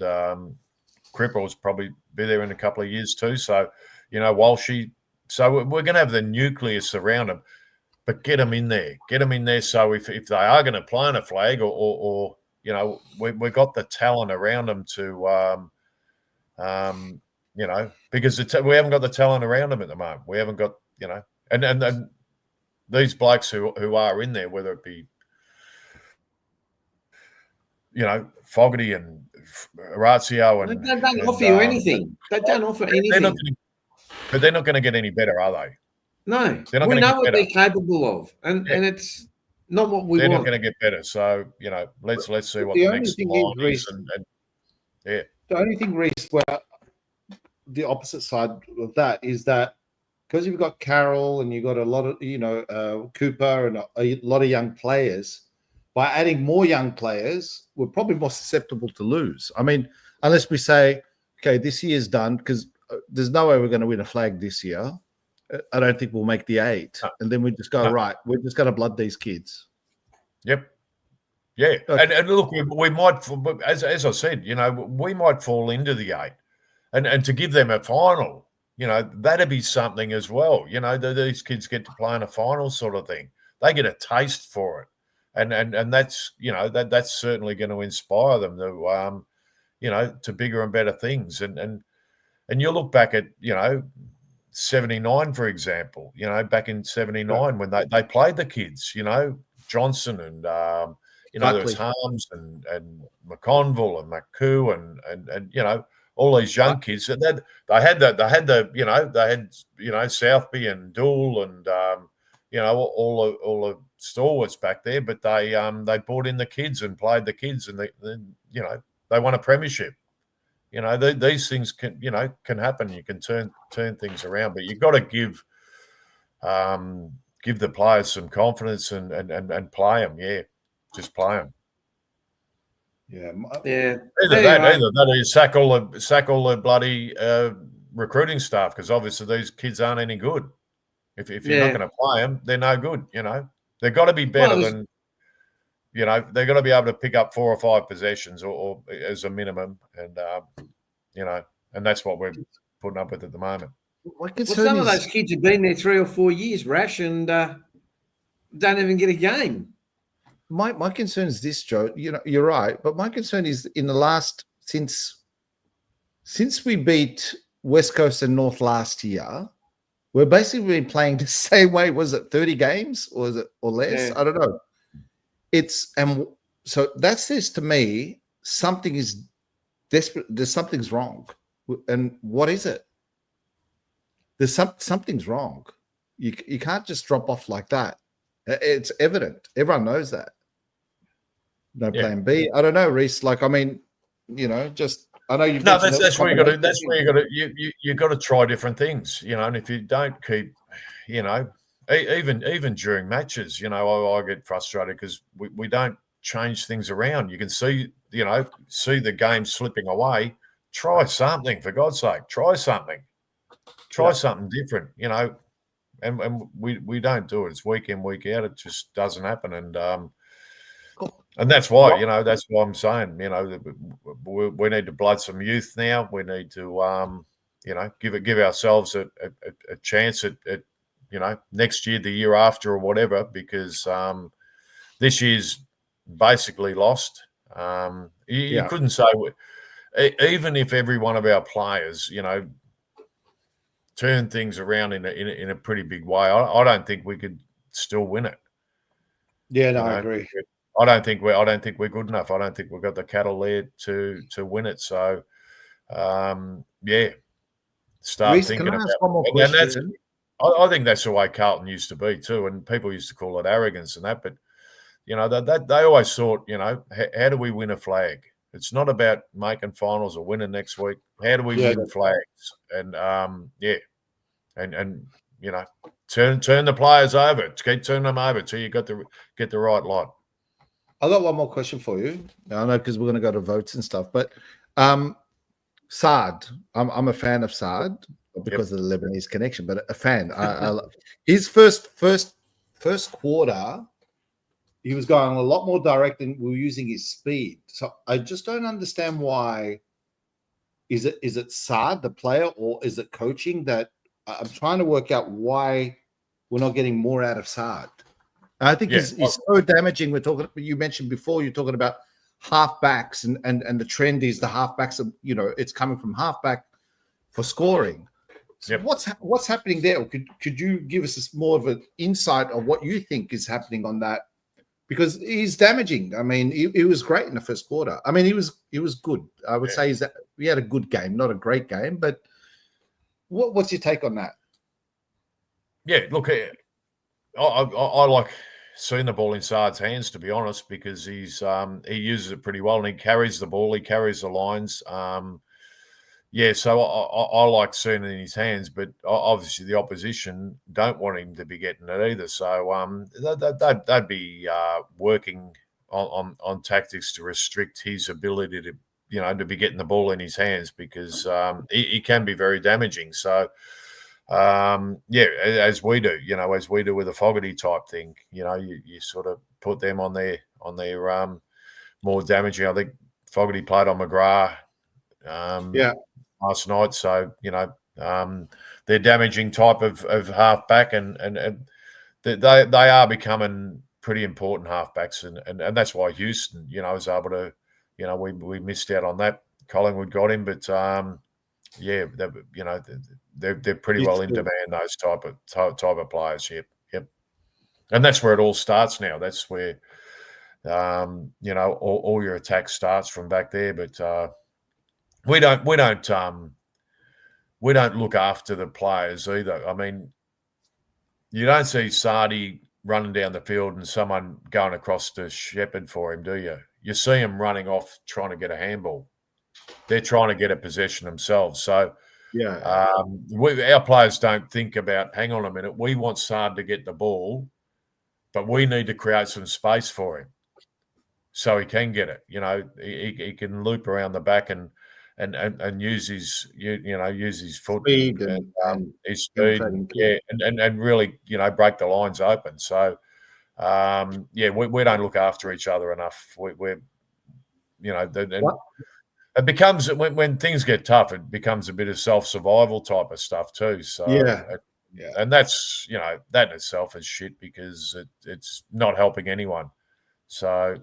Cripples probably be there in a couple of years too. So Walshy. So we're going to have the nucleus around them. But get them in there. So if they are going to play on a flag, or we've got the talent around them to, because we haven't got the talent around them at the moment. We haven't got, and these blokes who are in there, whether it be, Fogarty and Orazio, and they don't offer you anything. They don't offer anything. But they're not going to get any better, are they? No, we know what they're capable of, and it's not what we want. They're not going to get better. So let's see what the next line is. The only thing, Reece, where the opposite side of that is that because you've got Carroll and you've got a lot of Cooper and a lot of young players. By adding more young players, we're probably more susceptible to lose. I mean, unless we say, okay, this year's done, because there's no way we're going to win a flag this year. I don't think we'll make the 8. And then we just go, right, we're just going to blood these kids. Yep. Yeah. Okay. And look, we might, as I said, we might fall into the 8. And to give them a final, that'd be something as well. These kids get to play in a final sort of thing. They get a taste for it. And that's, that's certainly going to inspire them to bigger and better things. And you look back at, 79, for example, back in 79 when they played the kids, Johnson and, there was Harms and McConville and McCoo and all these young kids. They had Southby and Dool and, all the stalwarts back there, but they brought in the kids and played the kids, and they won a premiership. These things can happen. You can turn things around, but you've got to give the players some confidence and play them. Yeah, just play them. Yeah. Either that, or you sack all the bloody recruiting staff, because obviously these kids aren't any good. If you're not going to play them, they're no good. They've got to be better than. They've got to be able to pick up 4 or 5 possessions or as a minimum, and and that's what we're putting up with at the moment. Some of those kids have been there 3 or 4 years, Rash, and don't even get a game. My concern is this, Joe. You're right, but my concern is in the last since we beat West Coast and North last year, we're basically been playing the same way. Was it 30 games or less? Yeah. I don't know. So that says to me something is desperate. Something's wrong, and what is it? Something's wrong. You can't just drop off like that. It's evident. Everyone knows that. No plan B. I don't know, Reese. I know you've. No, that's where you got to. That's where you got to. You got to try different things. And if you don't keep, even during matches, I get frustrated because we don't change things around. You can see the game slipping away. Try something, for God's sake. Try something. Try something different. And we don't do it. It's week in, week out. It just doesn't happen. And that's why, that's why I'm saying, we need to blood some youth now. We need to, give ourselves a chance at next year, the year after, or whatever, because this year's basically lost. You couldn't say, even if every one of our players, turn things around in a pretty big way, I don't think we could still win it. Yeah, no, I agree. I don't think we're good enough. I don't think we've got the cattle there to win it. So, start Reece, thinking about one more question? I think that's the way Carlton used to be too, and people used to call it arrogance and that. But that they always thought, how do we win a flag? It's not about making finals or winning next week. How do we win flags? And turn the players over. Keep turning them over till you get the right lot. I got one more question for you. I know because we're going to go to votes and stuff, but Saad, I'm a fan of Saad because of the Lebanese connection, but a fan. His first quarter, he was going a lot more direct and we were using his speed. So I just don't understand why. Is it Saad, the player, or is it coaching? That I'm trying to work out why we're not getting more out of Saad. I think he's so damaging. You mentioned before, you're talking about halfbacks and the trend is the halfbacks, it's coming from halfback for scoring. So what's happening there? Could you give us more of an insight of what you think is happening on that? Because he's damaging. I mean, he was great in the first quarter. I mean, he was good. I would say he had a good game, not a great game, but what's your take on that? Yeah, look, I like seeing the ball in Saad's hands, to be honest, because he uses it pretty well and he carries the ball, he carries the lines. So I like seeing it in his hands, but obviously the opposition don't want him to be getting it either. So they'd be working on tactics to restrict his ability to be getting the ball in his hands, because he can be very damaging. So. As we do with a Fogarty type thing, you sort of put them on their more damaging. I think Fogarty played on McGrath last night, so they're damaging type of halfback, and they are becoming pretty important halfbacks, and that's why Houston was able to, we missed out on that. Collingwood got him, but they're pretty well in demand, those type of players. Yep. And that's where it all starts now. That's where all your attack starts from back there. But we don't look after the players either. I mean, you don't see Sardi running down the field and someone going across to shepherd for him, do you? You see him running off trying to get a handball. They're trying to get a possession themselves. So Yeah. our players don't think about, hang on a minute, we want Sard to get the ball, but we need to create some space for him so he can get it. You know, he can loop around the back and use his use his foot Speed and his speed and really break the lines open. So we don't look after each other enough. We're it becomes when things get tough, it becomes a bit of self-survival type of stuff too. So and that's that in itself is shit because it's not helping anyone. So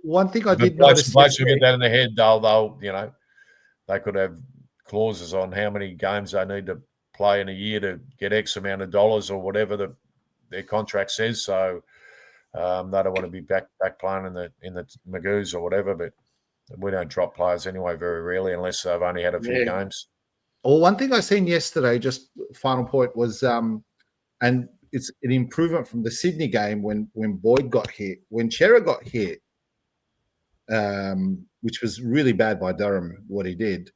one thing I did notice, blokes who get that in their head, they'll they could have clauses on how many games they need to play in a year to get X amount of dollars or whatever their contract says. So they don't want to be back playing in the Magoos or whatever. But we don't drop players anyway very rarely unless they've only had a few games. Well, one thing I seen yesterday, just final point, was and it's an improvement from the Sydney game when Boyd got hit. When Chera got hit, which was really bad by Durham, what he did,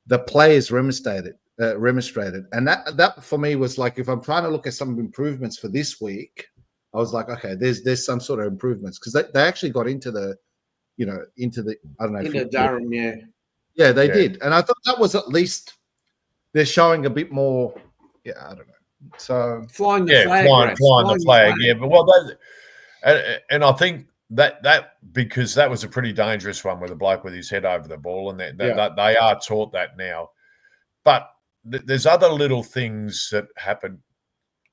the players remonstrated. And that for me was like, if I'm trying to look at some improvements for this week, I was like, okay, there's some sort of improvements because they actually got into the I don't know. Into Durham, yeah, they did, and I thought that was at least they're showing a bit more. Yeah, I don't know. So flying the flag, flying the flag. Yeah, but and I think that because that was a pretty dangerous one with a bloke with his head over the ball, and they are taught that now. But there's other little things that happen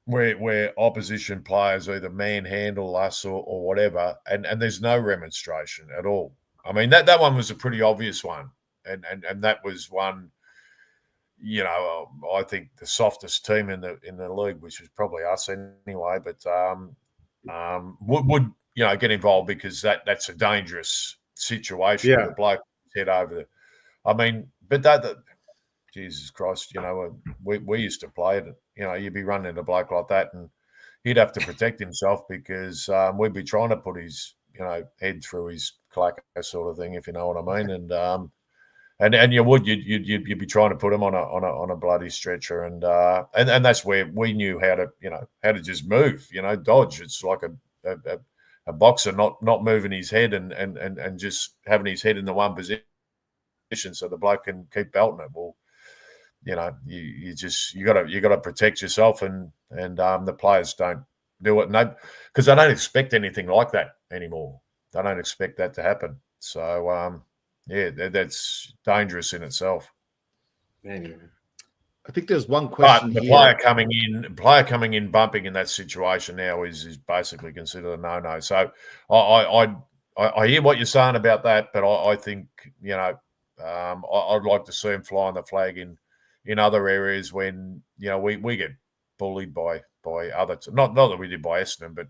where opposition players either manhandle us or whatever, and there's no remonstration at all. I mean, that one was a pretty obvious one, and that was one, I think the softest team in the league, which was probably us anyway, but would get involved because that's a dangerous situation with a bloke head over the. I mean, but that Jesus Christ, we used to play it. You'd be running into a bloke like that, and he'd have to protect himself because we'd be trying to put his head through his clacker sort of thing, if you know what I mean. And you'd be trying to put him on a bloody stretcher, and that's where we knew how to just move, dodge. It's like a boxer not moving his head and just having his head in the one position so the bloke can keep belting it. Well, you got to protect yourself, and the players don't do it, because they don't expect anything like that anymore. They don't expect that to happen. So that's dangerous in itself. Anyway. I think there's one question. But the player coming in bumping in that situation now is basically considered a no-no. So I hear what you're saying about that, but I think I'd like to see him flying the flag in other areas when we get bullied by other not that we did by Essendon, but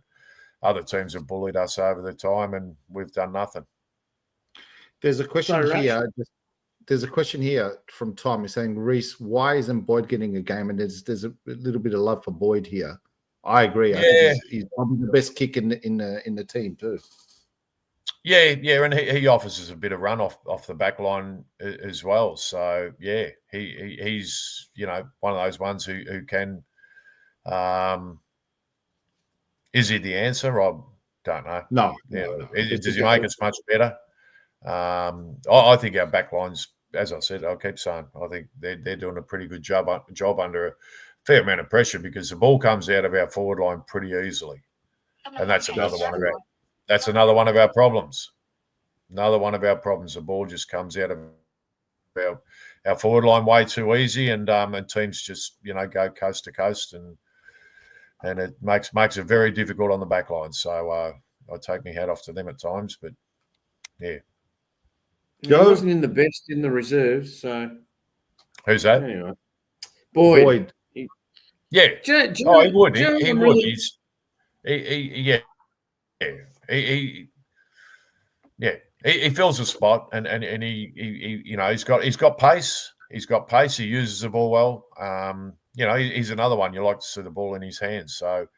other teams have bullied us over the time and we've done nothing. There's a question here. There's a question here from Tom. He's saying, Reece, why isn't Boyd getting a game? And there's a little bit of love for Boyd here. I agree. Yeah. I think he's probably the best kick in the team too. Yeah, and he offers us a bit of run off the back line as well. So yeah, he's one of those ones who can. Is he the answer? I don't know. No. Does he make us much better? I think our back lines, as I said, I'll keep saying, I think they're doing a pretty good job under a fair amount of pressure because the ball comes out of our forward line pretty easily, and that's another one of our. That's another one of our problems. Another one of our problems. The ball just comes out of our forward line way too easy, and teams just go coast to coast, and it makes it very difficult on the back line. So I take my hat off to them at times, but yeah. He wasn't in the best in the reserves, so who's that? Anyway, Boyd. He would. He would. He fills a spot, and he he's got pace. He's got pace. He uses the ball well. he's another one you like to see the ball in his hands. So,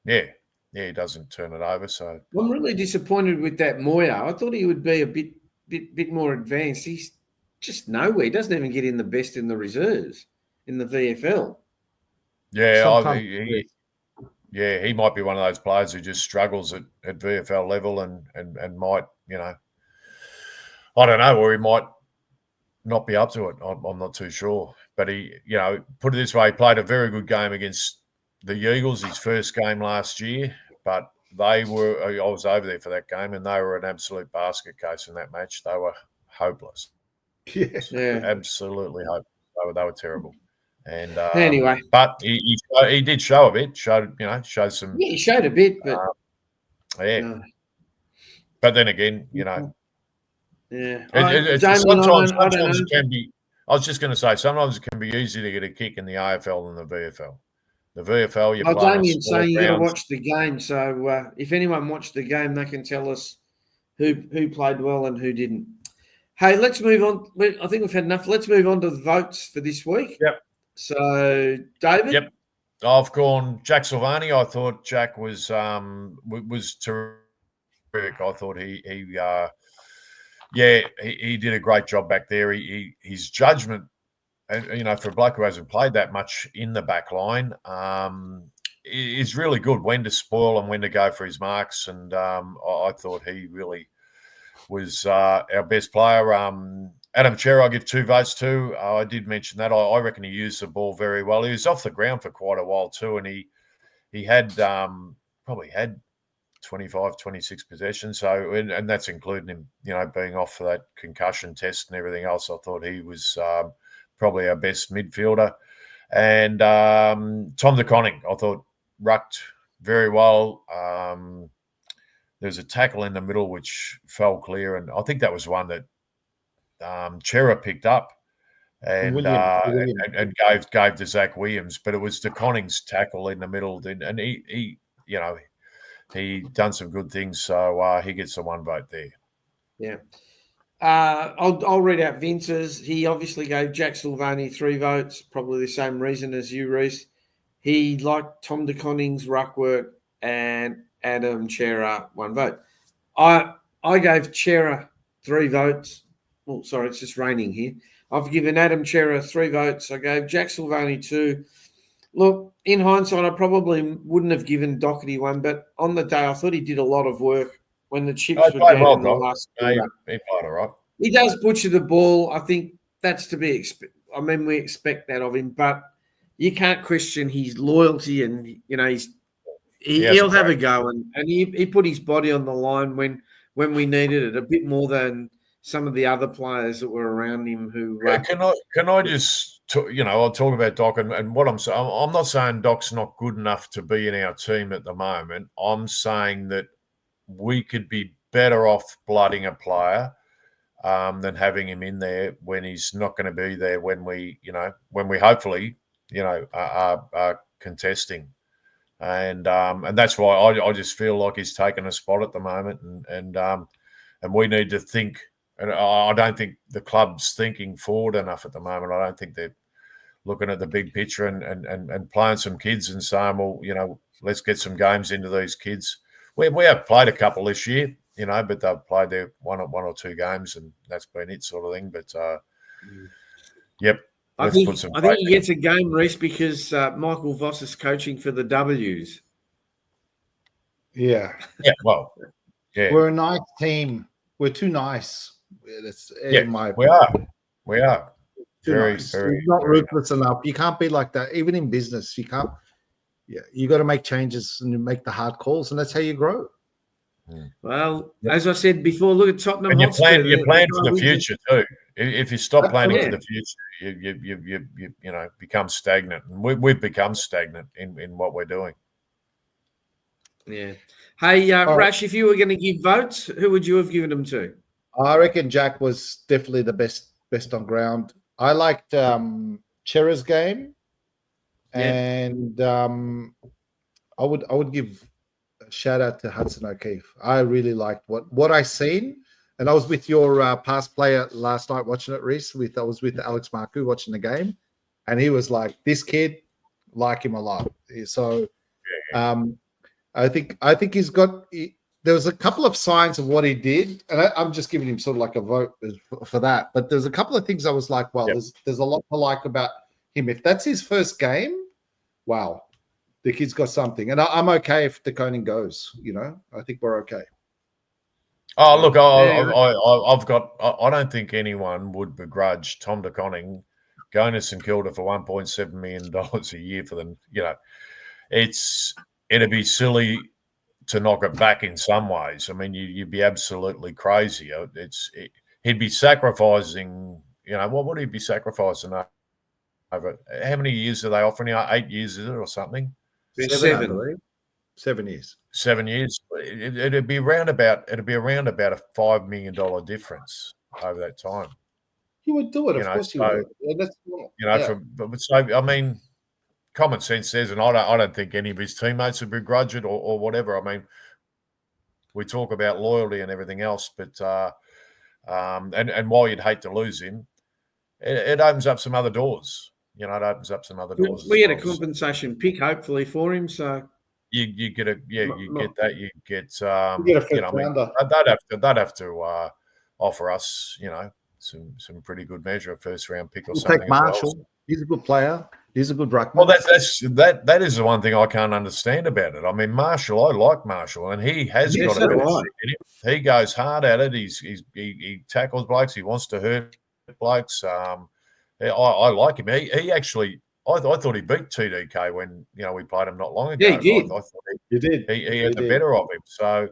he doesn't turn it over. So I'm really disappointed with that Moya. I thought he would be a bit more advanced. He's just nowhere. He doesn't even get in the best in the reserves in the VFL. Yeah, he might be one of those players who just struggles at VFL level and might, I don't know, or he might not be up to it. I'm not too sure. But he, put it this way, he played a very good game against the Eagles, his first game last year. But I was over there for that game, and they were an absolute basket case in that match. They were hopeless. Yeah. Absolutely hopeless. They were terrible. And anyway, but he did show a bit. Showed some. Yeah, he showed a bit, but But then again, yeah. Sometimes it can be. I was just going to say, sometimes it can be easy to get a kick in the AFL than the VFL. The VFL, you play. Damien's saying you got to watch the game. So if anyone watched the game, they can tell us who played well and who didn't. Hey, let's move on. I think we've had enough. Let's move on to the votes for this week. Yep. So, David? Yep. I've gone Jack Silvani. I thought Jack was terrific. I thought he did a great job back there. His judgment, for a bloke who hasn't played that much in the back line, is really good. When to spoil and when to go for his marks. And I thought he really was our best player. Adam Cherry, I give 2 votes to. I did mention that. I reckon he used the ball very well. He was off the ground for quite a while too, and he had probably had 25, 26 possessions. So, and that's including him, being off for that concussion test and everything else. I thought he was probably our best midfielder. And Tom de Koning, I thought rucked very well. There was a tackle in the middle which fell clear, and I think that was one that Chera picked up and gave to Zach Williams, but it was de Koning's tackle in the middle, and he done some good things, so he gets the 1 vote there. Yeah. I'll read out Vince's. He obviously gave Jack Silvani 3 votes, probably the same reason as you, Reese. He liked Tom de Koning's ruck work, and Adam Chera 1 vote. I gave Chera 3 votes. Oh, sorry, it's just raining here. I've given Adam Chera 3 votes. I gave Jack Silvani 2. Look, in hindsight, I probably wouldn't have given Doherty 1, but on the day, I thought he did a lot of work when the chips were down in the last quarter. He played all right. He does butcher the ball. I think that's to be expected. I mean, we expect that of him, but you can't question his loyalty, and he'll have a go, and he put his body on the line when we needed it a bit more than some of the other players that were around him who. Can I just, I'll talk about Doc and what I'm saying. I'm not saying Doc's not good enough to be in our team at the moment. I'm saying that we could be better off blooding a player than having him in there when he's not going to be there when we hopefully, are contesting. And that's why I just feel like he's taken a spot at the moment, and we need to think. And I don't think the club's thinking forward enough at the moment. I don't think they're looking at the big picture and playing some kids and saying, well, let's get some games into these kids. We have played a couple this year, but they've played their one or 2 games, and that's been it, sort of thing. But yep. I think he gets a game, Reese, because Michael Voss is coaching for the W's. Yeah. Yeah. Well. Yeah. We're a nice team. We're too nice. We are. Very, nice. very. Not ruthless enough. You can't be like that. Even in business, you can't. Yeah, you got to make changes and you make the hard calls, and that's how you grow. Well, as I said before, look at Tottenham. And you plan for the future too. If you stop planning for the future, you become stagnant, and we've become stagnant in what we're doing. Yeah. Hey, Rash, if you were going to give votes, who would you have given them to? I reckon Jack was definitely the best on ground. I liked Chera's game, and I would give a shout out to Hudson OKeefe. I really liked what I seen, and I was with your past player last night watching it, Reese. I was with Alex Marcoux watching the game, and he was like, "This kid, like him a lot." So, I think he's got. There was a couple of signs of what he did, and I'm just giving him sort of like a vote for that. But there's a couple of things I was like, well, there's a lot to like about him. If that's his first game, wow, the kid's got something. And I'm okay if DeConing goes. I think we're okay. Oh, look, I don't think anyone would begrudge Tom DeConing going to St Kilda for $1.7 million a year for them. It'd be silly to knock it back in some ways. I mean, you'd be absolutely crazy. He'd be sacrificing. What would he be sacrificing over? How many years are they offering you? 8 years, is it, or something? 7, I believe. 7 years. 7 years. It'd be around about a $5 million difference over that time. You would do it, of course. You would. I mean, common sense says, and I don't think any of his teammates would begrudge it or whatever. I mean, we talk about loyalty and everything else, but and while you'd hate to lose him, it opens up some other doors. It opens up some other doors. We get a compensation pick, hopefully, for him. So you get a get that. You get a first rounder. They'd have to offer us, some pretty good measure of first round pick or something. Take Marshall. Well. He's a good player. He's a good ruckman. Well, that is the one thing I can't understand about it. I mean, Marshall, I like Marshall, and he has got a bit of shit in him. He goes hard at it. He tackles blokes. He wants to hurt blokes. I like him. He actually, I thought he beat TDK when we played him not long ago. Yeah, he did. I thought he did. He had the better of him. So,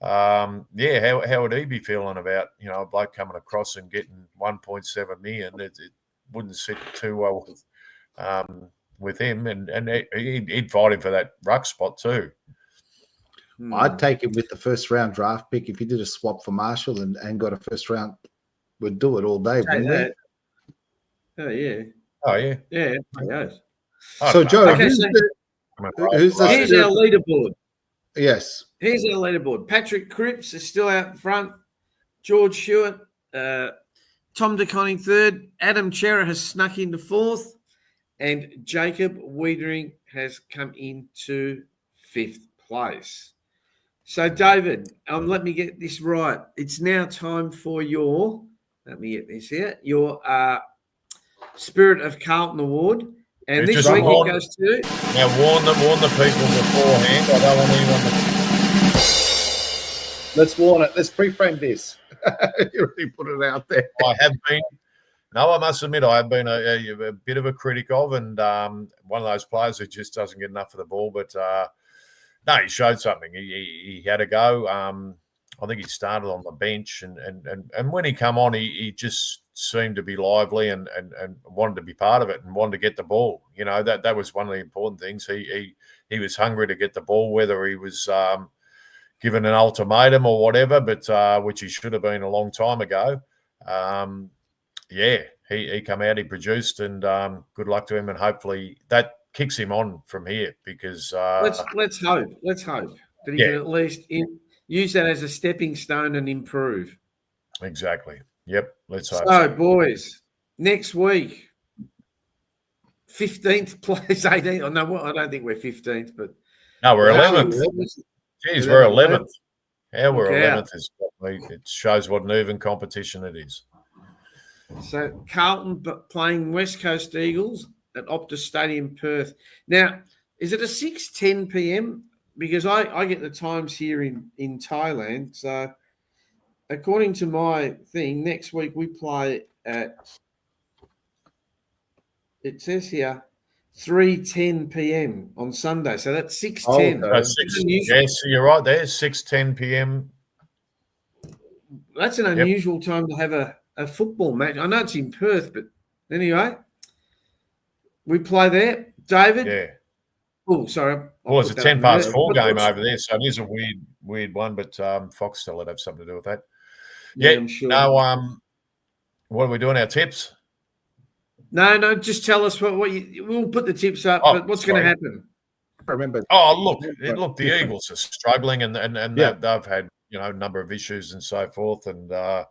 how would he be feeling about a bloke coming across and getting 1.7 million? It wouldn't sit too well with him, and he'd fight him for that ruck spot too. I'd take him with the first round draft pick if he did a swap for Marshall and got a first round. We'd do it all day, wouldn't we? Oh yeah. Oh yeah. Yeah. Yes. So Joe, here's our leaderboard. Yes. Here's our leaderboard. Patrick Cripps is still out in front. George Stewart, Tom DeConing third. Adam Chera has snuck into fourth. And Jacob Wiedering has come into fifth place. So, David, let me get this right. It's now time for your Spirit of Carlton Award. And this week it goes to... Now, warn the people beforehand. I don't want anyone to... Let's warn it. Let's pre-frame this. You already put it out there. I have been... No, I must admit I have been a bit of a critic of, and one of those players who just doesn't get enough of the ball. But no, he showed something. He had a go. I think he started on the bench, and when he come on, he just seemed to be lively and wanted to be part of it and wanted to get the ball. That was one of the important things. He was hungry to get the ball, whether he was given an ultimatum or whatever, but which he should have been a long time ago. He come out, he produced, and good luck to him, and hopefully that kicks him on from here because let's hope that he can at least use that as a stepping stone and improve. Exactly. Yep. Let's hope. So, boys, next week, 15th place, 18th. Oh, no, I don't think we're 15th, but no, we're 11th. Jeez, we're 11th. Yeah, we're 11th. It shows what an even competition it is. So Carlton playing West Coast Eagles at Optus Stadium, Perth. Now, is it a 6:10 p.m.? Because I get the times here in Thailand. So according to my thing, next week we play at, it says here, 3:10 p.m. on Sunday. So that's 6:10. Oh, that's yes, you're right there, 6:10 p.m. That's an unusual time to have a football match. I know it's in Perth, but anyway, we play there. David? Yeah. Oh, sorry. Well, it's a 10 past 4 game over there, so it is a weird one, but Fox still would have something to do with that. Yeah, I'm sure. No, what are we doing, our tips? No, just tell us we'll put the tips up, but what's going to happen? I remember. Oh, look, the Eagles are struggling and they've had, a number of issues and so forth, and they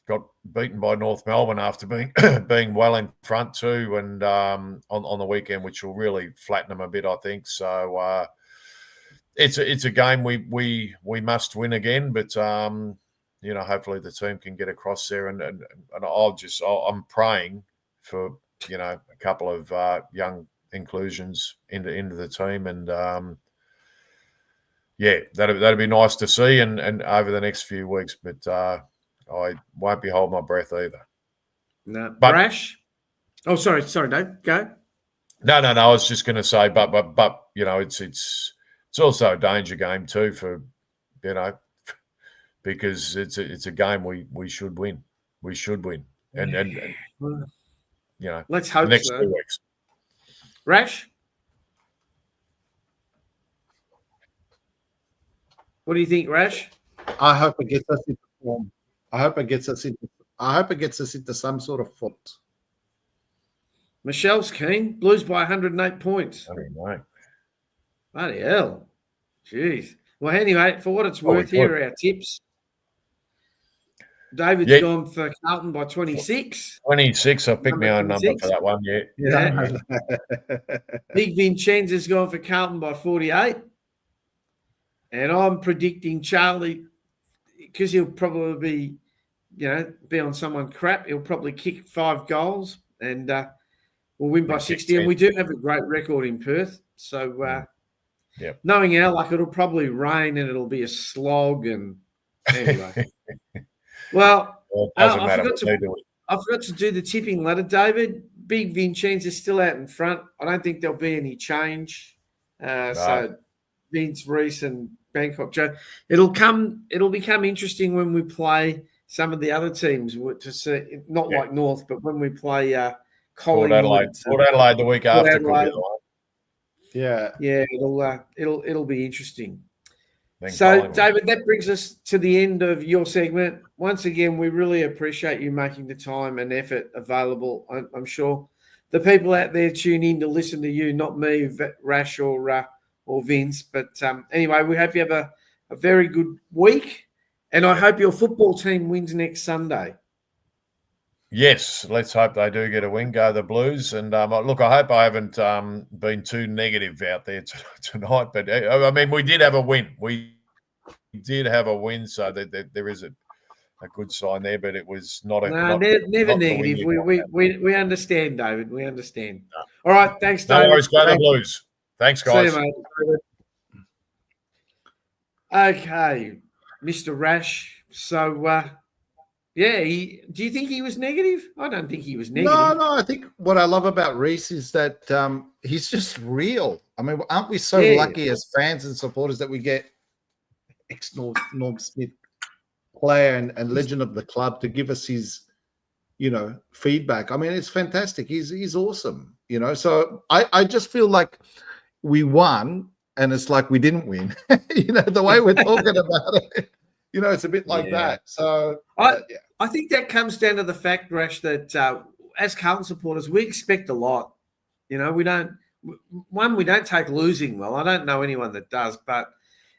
got beaten by North Melbourne after being being well in front too, and on the weekend, which will really flatten them a bit, I think. So it's a game we must win again, but hopefully the team can get across there, and I'm praying for a couple of young inclusions into the team, and that'd be nice to see, and over the next few weeks, but I won't be holding my breath either. No, but Rash. Oh, sorry, Dave. Go. No. I was just going to say, but it's also a danger game too for because it's a game we should win. We should win, and let's hope the next so. 2 weeks. Rash, what do you think, Rash? I hope it gets us into form. I hope it gets us into some sort of form. Michelle's keen. Blues by 108 points. I don't know. Bloody hell. Jeez. Well, anyway, for what it's worth, here are our tips. David's gone for Carlton by 26. 26. I picked my own number for that one, yeah. Big Vincenzo's gone for Carlton by 48. And I'm predicting Charlie, because he'll probably be on someone crap, he'll probably kick 5 goals and we'll win by 60. And we do have a great record in Perth. So knowing our luck, it'll probably rain and it'll be a slog. And anyway. Well, I forgot to do the tipping ladder, David. Big Vincenzo's still out in front. I don't think there'll be any change. So Vince, Reese, and Bangkok Joe. It'll become interesting when we play some of the other teams to see, not like North, but when we play Collingwood. Port Adelaide the week after. Yeah. It'll be interesting. So, David, that brings us to the end of your segment. Once again, we really appreciate you making the time and effort available. I'm sure the people out there tune in to listen to you, not me, Rash, or Vince. But anyway, we hope you have a very good week, and I hope your football team wins next Sunday. Yes, let's hope they do get a win, go the Blues. And look, I hope I haven't been too negative out there tonight. But, I mean, we did have a win. We did have a win, so there is a good sign there, but it was not a... never negative. We understand, David. We understand. No. All right, thanks, David. No worries, go the Blues. Thanks, guys. See you, mate. Okay, Mr. Rash. So... do you think he was negative? I don't think he was negative. No. I think what I love about Reese is that he's just real. I mean, aren't we so lucky as fans and supporters that we get ex-Norm Smith player and legend of the club to give us his, feedback. I mean, it's fantastic. He's awesome, So I just feel like we won, and it's like we didn't win. The way we're talking about it. It's a bit like that. So I think that comes down to the fact, Rash, that as Carlton supporters, we expect a lot. We don't take losing well. I don't know anyone that does, but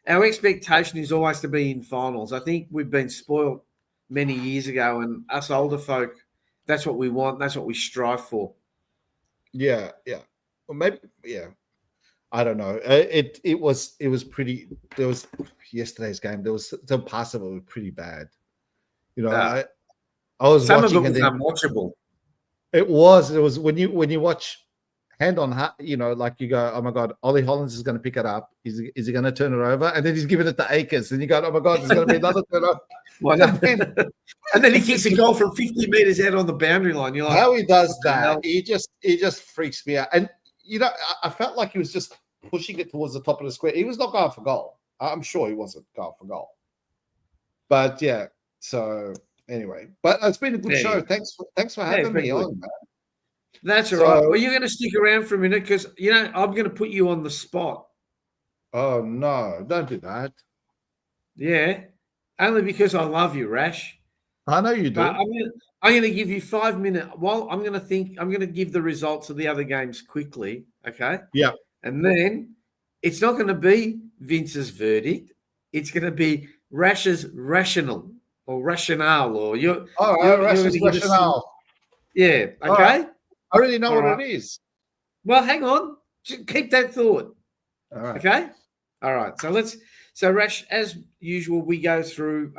our expectation is always to be in finals. I think we've been spoiled many years ago, and us older folk, that's what we want. That's what we strive for. Yeah. Well, maybe, I don't know. It was pretty. There was yesterday's game. There was the pass of it was pretty bad. I was some watching of it was unwatchable. It was when you watch hand on heart, like you go, oh my God, Ollie Hollins is going to pick it up. Is he going to turn it over? And then he's giving it to Akers, and you go, oh my God, there's going to be another turnover. And then he kicks a goal from 50 meters out on the boundary line. You're like, how he does that? He just freaks me out. And I felt like he was just pushing it towards the top of the square. He was not going for goal. I'm sure he wasn't going for goal. But yeah, so anyway, but it's been a good show. Thanks for having me on, man. That's all right. Well, you're going to stick around for a minute because I'm going to put you on the spot. Oh no, don't do that. Yeah, only because I love you, Rash. I know you do. But I'm going to give you 5 minutes. While I'm going to give the results of the other games quickly. Okay. Yeah. And then it's not going to be Vince's verdict. It's going to be Rash's rational. or rationale, or you're Russia's gonna give us rationale. yeah, okay. All right. I already know All what right. it is. Well, hang on. Just keep that thought. All right. Okay. All right. So Rash, as usual, we go through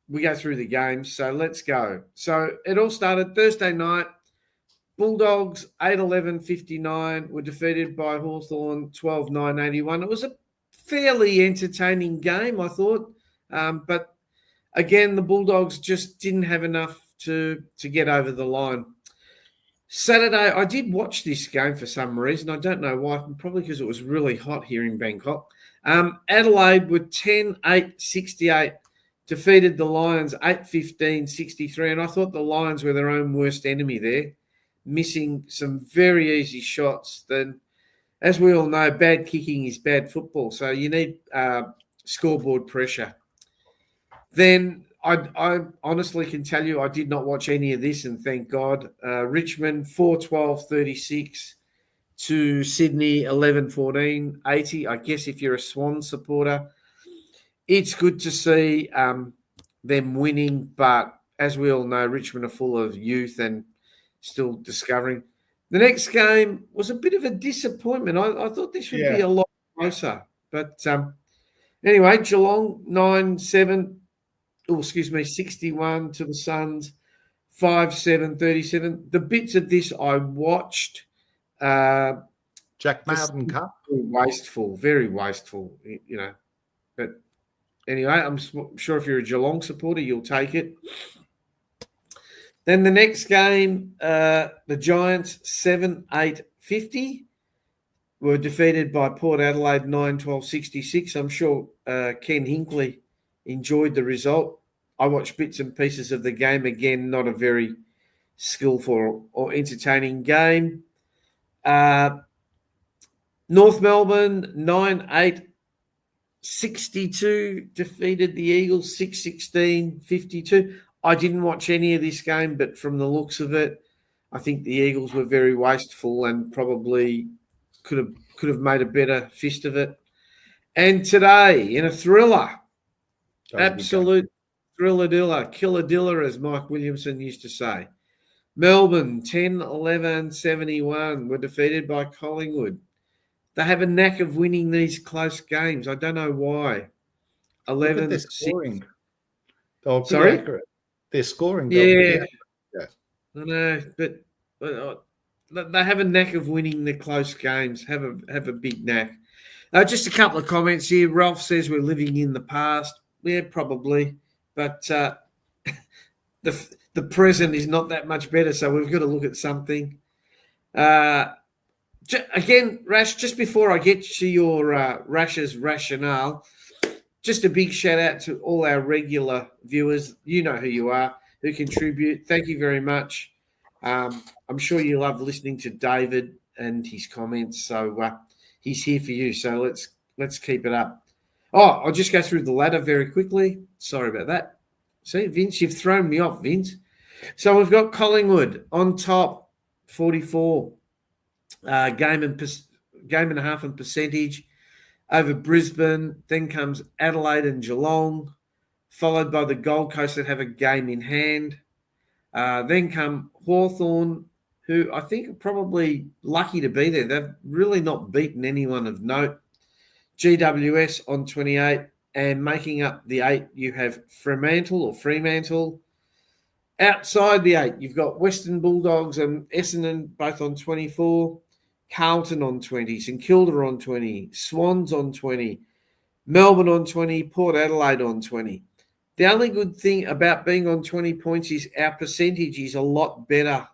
the games. So let's go. So it all started Thursday night. Bulldogs 8-11-59 were defeated by Hawthorn 12-9-81. It was a fairly entertaining game, I thought. But again, the Bulldogs just didn't have enough to get over the line. Saturday, I did watch this game for some reason. I don't know why. Probably because it was really hot here in Bangkok. Adelaide were 10-8-68, defeated the Lions 8-15-63. And I thought the Lions were their own worst enemy there, missing some very easy shots. Then, as we all know, bad kicking is bad football. So you need scoreboard pressure. Then I honestly can tell you I did not watch any of this, and thank God. Richmond 4-12-36 to Sydney 11-14-80. I guess if you're a Swan supporter, it's good to see them winning, but as we all know, Richmond are full of youth and still discovering. The next game was a bit of a disappointment. I thought this would be a lot closer. But anyway, Geelong 61 to the Suns, 5-7-37. The bits of this I watched. Jack Martin Cup. Wasteful, very wasteful, But anyway, I'm sure if you're a Geelong supporter, you'll take it. Then the next game, the Giants 7-8-50 were defeated by Port Adelaide 9-12-66. I'm sure Ken Hinkley enjoyed the result. I watched bits and pieces of the game. Again, not a very skillful or entertaining game. North Melbourne 9-8-62 defeated the Eagles 6-16-52. I didn't watch any of this game, but from the looks of it, I think the Eagles were very wasteful and probably could have made a better fist of it. And today, in a thriller, absolute thriller-diller, killer-diller, as Mike Williamson used to say, Melbourne 10-11-71 were defeated by Collingwood. They have a knack of winning these close games. I don't know why. 11-6. Scoring. Sorry? Accurate. They're scoring. Yeah. I know, but they have a knack of winning the close games. Have a big knack. Just a couple of comments here. Ralph says we're living in the past. Yeah, probably, but the present is not that much better. So we've got to look at something. Again, Rash. Just before I get to your Rash's rationale. Just a big shout out to all our regular viewers. You know who you are, who contribute. Thank you very much. I'm sure you love listening to David and his comments. So he's here for you. So let's keep it up. Oh, I'll just go through the ladder very quickly. Sorry about that. See, Vince, you've thrown me off, Vince. So we've got Collingwood on top, 44. Game and a half in percentage. Over Brisbane, then comes Adelaide and Geelong, followed by the Gold Coast that have a game in hand. Then come Hawthorn, who I think are probably lucky to be there. They've really not beaten anyone of note. GWS on 28, and making up the 8, you have Fremantle. Outside the 8, you've got Western Bulldogs and Essendon both on 24. Carlton on 20, St Kilda on 20, Swans on 20, Melbourne on 20, Port Adelaide on 20. The only good thing about being on 20 points is our percentage is a lot better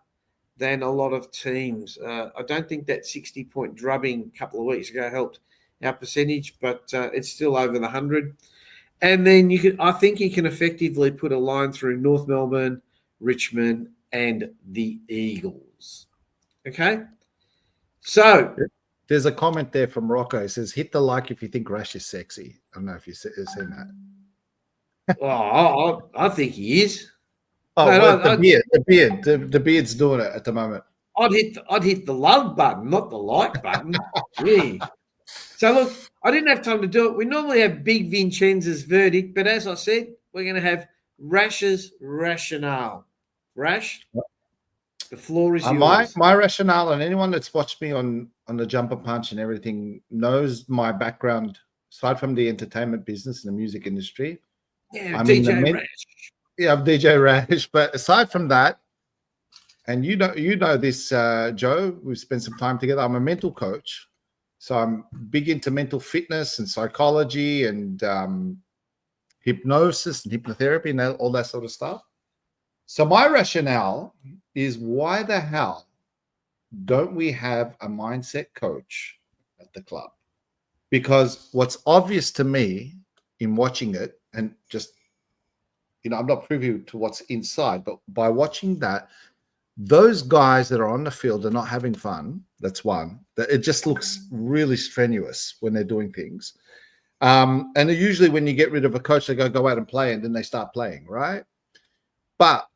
than a lot of teams. I don't think that 60-point drubbing a couple of weeks ago helped our percentage, but it's still over the 100. And then I think you can effectively put a line through North Melbourne, Richmond, and the Eagles. Okay? So there's a comment there from Rocco. It says, hit the like if you think Rash is sexy. I don't know if you've seen that. I think he is. Oh, no, the beard's doing it at the moment. I'd hit the love button, not the like button. Yeah. So look, I didn't have time to do it. We normally have Big Vincenzo's verdict, but as I said, we're going to have Rash's rationale. Rash, the floor is yours. My rationale, and anyone that's watched me on the Jumper Punch and everything knows my background, aside from the entertainment business and the music industry. Yeah, I'm DJ Rash. Yeah, I'm DJ Rash. But aside from that, and you know this, Joe, we've spent some time together. I'm a mental coach. So I'm big into mental fitness and psychology and hypnosis and hypnotherapy and all that sort of stuff. So my rationale is, why the hell don't we have a mindset coach at the club? Because what's obvious to me in watching it, and just, I'm not privy to what's inside, but by watching that, those guys that are on the field are not having fun. That's one. It just looks really strenuous when they're doing things. And usually when you get rid of a coach, they go out and play, and then they start playing, right? But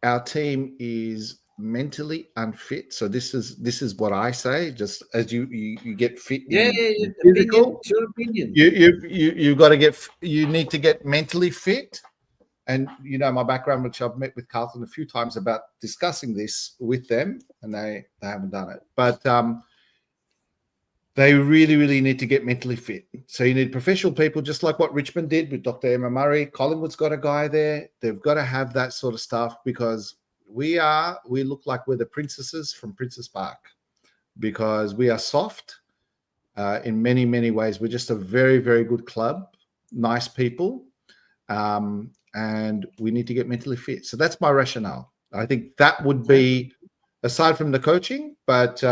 our team is mentally unfit. So this is what I say. Just as you get fit, physical, your opinion. You need to get mentally fit. And my background, which I've met with Carlton a few times about discussing this with them, and they haven't done it. But they really, really need to get mentally fit. So you need professional people, just like what Richmond did with Dr. Emma Murray. Collingwood's got a guy there. They've got to have that sort of stuff, because we look like we're the princesses from Princess Park, because we are soft in many, many ways. We're just a very, very good club, nice people. And we need to get mentally fit. So that's my rationale. I think that would be, aside from the coaching, but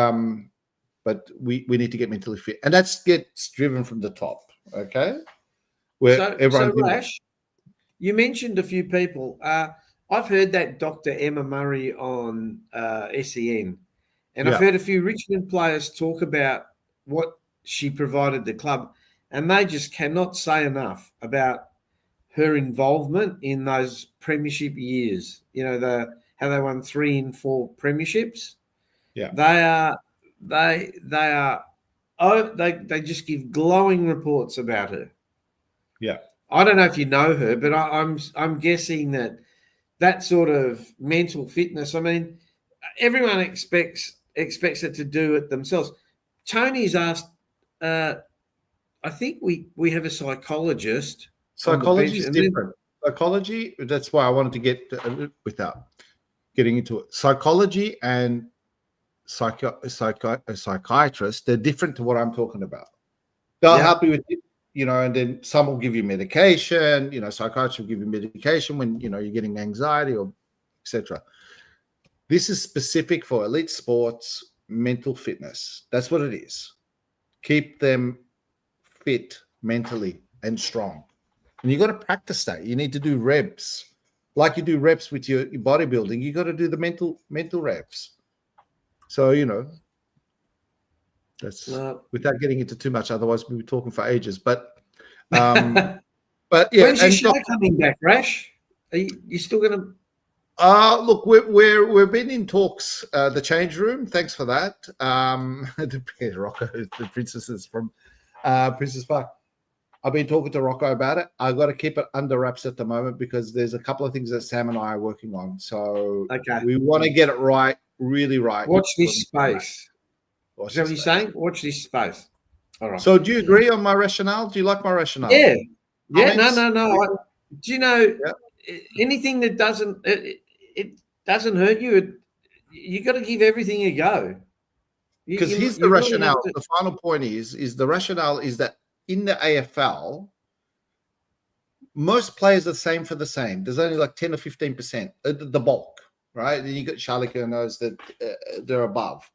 we need to get mentally fit. And that gets driven from the top, okay? So Rash, you mentioned a few people. I've heard that Dr. Emma Murray on SEN, and I've heard a few Richmond players talk about what she provided the club, and they just cannot say enough about her involvement in those premiership years. How they won 3 in 4 premierships. Yeah, they just give glowing reports about her. Yeah, I don't know if you know her, but I'm guessing that sort of mental fitness. I mean, everyone expects it to do it themselves. Tony's asked. I think we have a psychologist. Psychology is different. Psychology, that's why I wanted to get without getting into it. Psychology and psychiatrist, they're different to what I'm talking about. They'll help you with, and then some will give you medication. Psychiatrists will give you medication when, you're getting anxiety or etc. This is specific for elite sports, mental fitness. That's what it is. Keep them fit mentally and strong. And you got to practice that. You need to do reps, like you do reps with your bodybuilding. You got to do the mental reps. So that's without getting into too much. Otherwise, we'll be talking for ages. But yeah. When's your show coming back, Rash? Are you still going to? Look, we've been in talks. The change room. Thanks for that. Rocco, the princesses from Princess Park. I've been talking to Rocco about it. I've got to keep it under wraps at the moment, because there's a couple of things that Sam and I are working on. So we want to get it right, really right. Watch this space. Is that what you're saying? Watch this space. All right. So do you agree on my rationale? Do you like my rationale? Yeah. Yeah. No. Do you know anything that doesn't it doesn't hurt you? You got to give everything a go. Because here's the rationale. The final point is the rationale is that in the AFL, most players are the same for the same. There's only like 10 or 15%, the bulk, right? Then you got Charlie Curnows that they're above.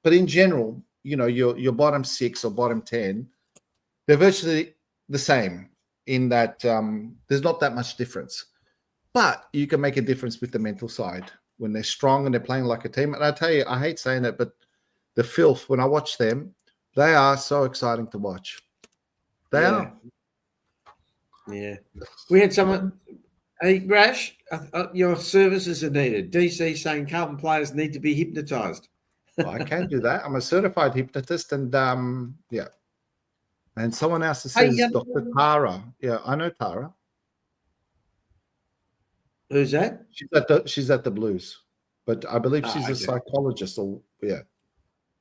But in general, your bottom 6 or bottom 10, they're virtually the same in that there's not that much difference. But you can make a difference with the mental side when they're strong and they're playing like a team. And I tell you, I hate saying it, but the filth, when I watch them, they are so exciting to watch. They are. Yeah. We had someone, hey, Rash, your services are needed. DC saying Carlton players need to be hypnotised. Well, I can do that. I'm a certified hypnotist, and And someone else says Dr. Tara. Yeah, I know Tara. Who's that? She's at the Blues, but I believe she's a psychologist. Or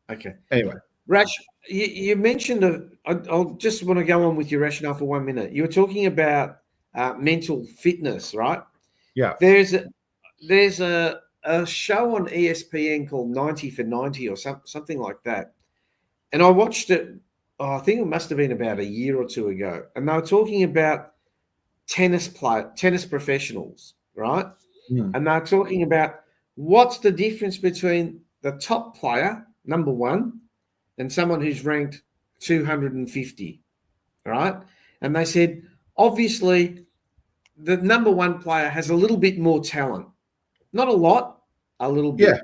Okay. Anyway, Rash, you mentioned I'll just want to go on with your rationale for 1 minute. You were talking about mental fitness, right? Yeah. There's a show on ESPN called 90 for 90 or something like that. And I watched it, I think it must have been about a year or two ago. And they were talking about tennis professionals, right? Mm. And they're talking about what's the difference between the top player, number one, and someone who's ranked 250, right? And they said, obviously, the number one player has a little bit more talent. Not a lot, a little bit. Yeah.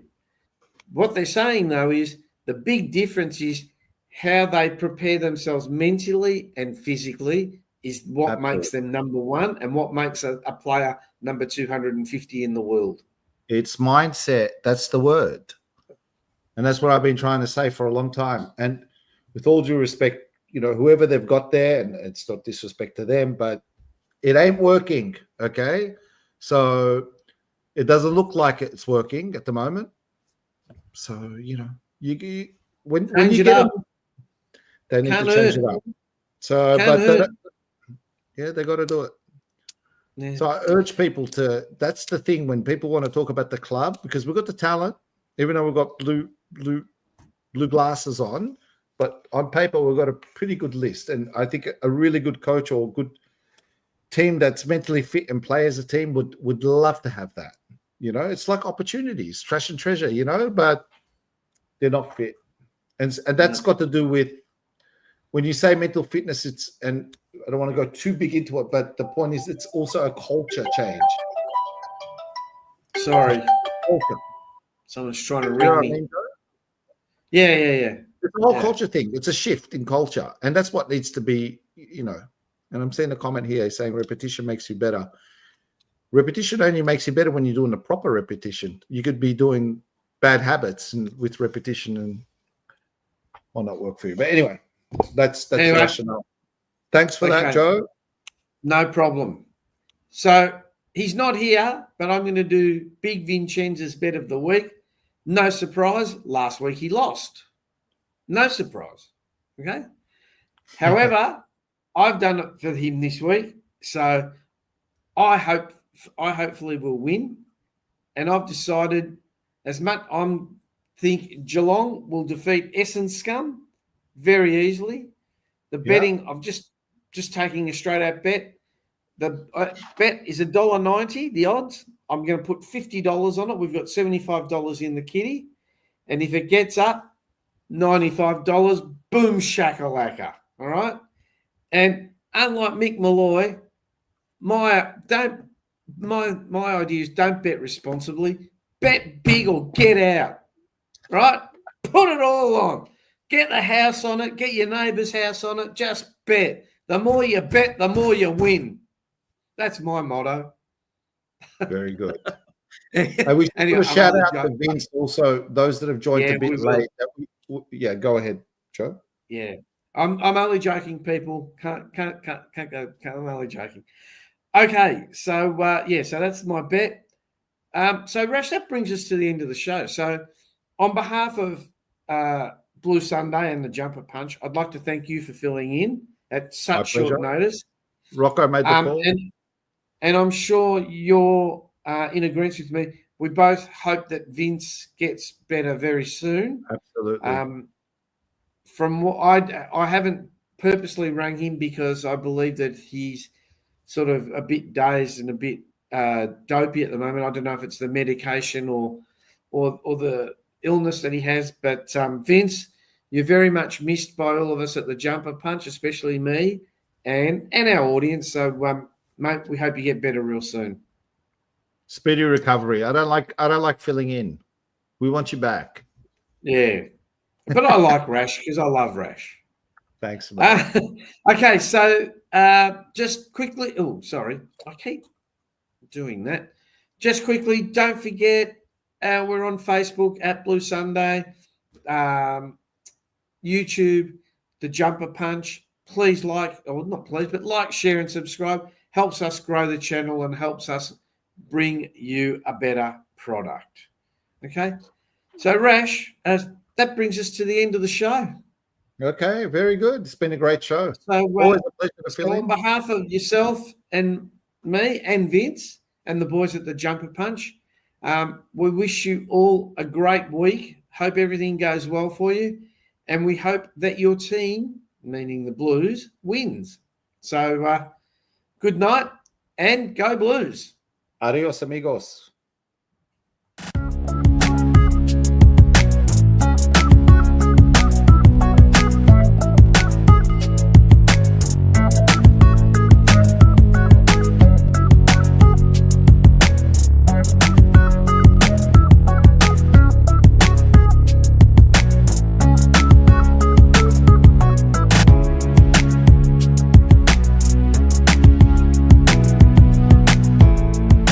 What they're saying, though, is the big difference is how they prepare themselves mentally and physically is what makes them number one and what makes a player number 250 in the world. It's mindset. That's the word. And that's what I've been trying to say for a long time. And with all due respect, whoever they've got there, and it's not disrespect to them, but it ain't working, okay? So it doesn't look like it's working at the moment. So, when you get them, they need to change it up. So, they got to do it. Yeah. So I urge people that's the thing when people want to talk about the club, because we've got the talent, even though we've got blue glasses on, but on paper we've got a pretty good list. And I think a really good coach or a good team that's mentally fit and play as a team would love to have that. It's like opportunities, trash and treasure, but they're not fit. And that's got to do with, when you say mental fitness, and I don't want to go too big into it, but the point is it's also a culture change. Sorry. Culture. Someone's trying to ring me. Yeah. It's a whole culture thing. It's a shift in culture. And that's what needs to be, and I'm seeing a comment here saying repetition makes you better. Repetition only makes you better when you're doing the proper repetition. You could be doing bad habits and with repetition and will not work for you. But anyway, that's rational. Thanks for that, Joe. No problem. So he's not here, but I'm going to do Big Vincenzo's bet of the week. No surprise, last week he lost. No surprise. Okay. However, I've done it for him this week, so I hopefully will win. And I've decided, as much think Geelong will defeat Essendon Scum very easily. The betting, I'm just taking a straight out bet. The bet is $1.90, the odds. I'm going to put $50 on it. We've got $75 in the kitty. And if it gets up, $95, boom shakalaka. All right? And unlike Mick Malloy, my idea is don't bet responsibly. Bet big or get out. Right? Put it all on. Get the house on it. Get your neighbour's house on it. Just bet. The more you bet, the more you win. That's my motto. Very good. I wish to shout out to Vince also, those that have joined a bit late. Go ahead, Joe. Yeah. I'm only joking, people. Can't go. I'm only joking. Okay, so so that's my bet. So Rash, that brings us to the end of the show. So on behalf of Blue Sunday and the Jumper Punch, I'd like to thank you for filling in at such short notice. Rocco made the call. And I'm sure you're in agreement with me. We both hope that Vince gets better very soon. Absolutely. From what I haven't purposely rang him because I believe that he's sort of a bit dazed and a bit dopey at the moment. I don't know if it's the medication or the illness that he has. But Vince, you're very much missed by all of us at the Jumper Punch, especially me and our audience. So, mate, we hope you get better real soon. Speedy recovery. I don't like filling in. We want you back. Yeah. But I like Rash because I love Rash. Thanks, mate. Okay, so just quickly. Oh, sorry. I keep doing that. Just quickly, don't forget, we're on Facebook at Blue Sunday, YouTube, The Jumper Punch. Please like, or not please, but like, share and subscribe. Helps us grow the channel and helps us bring you a better product. Okay. So, Rash, that brings us to the end of the show. Okay, very good. It's been a great show. So, Always a pleasure to fill so on in. behalf of yourself and me and Vince and the boys at the Jumper Punch, we wish you all a great week. Hope everything goes well for you. And we hope that your team, meaning the Blues, wins. So good night and go Blues. Adios, amigos.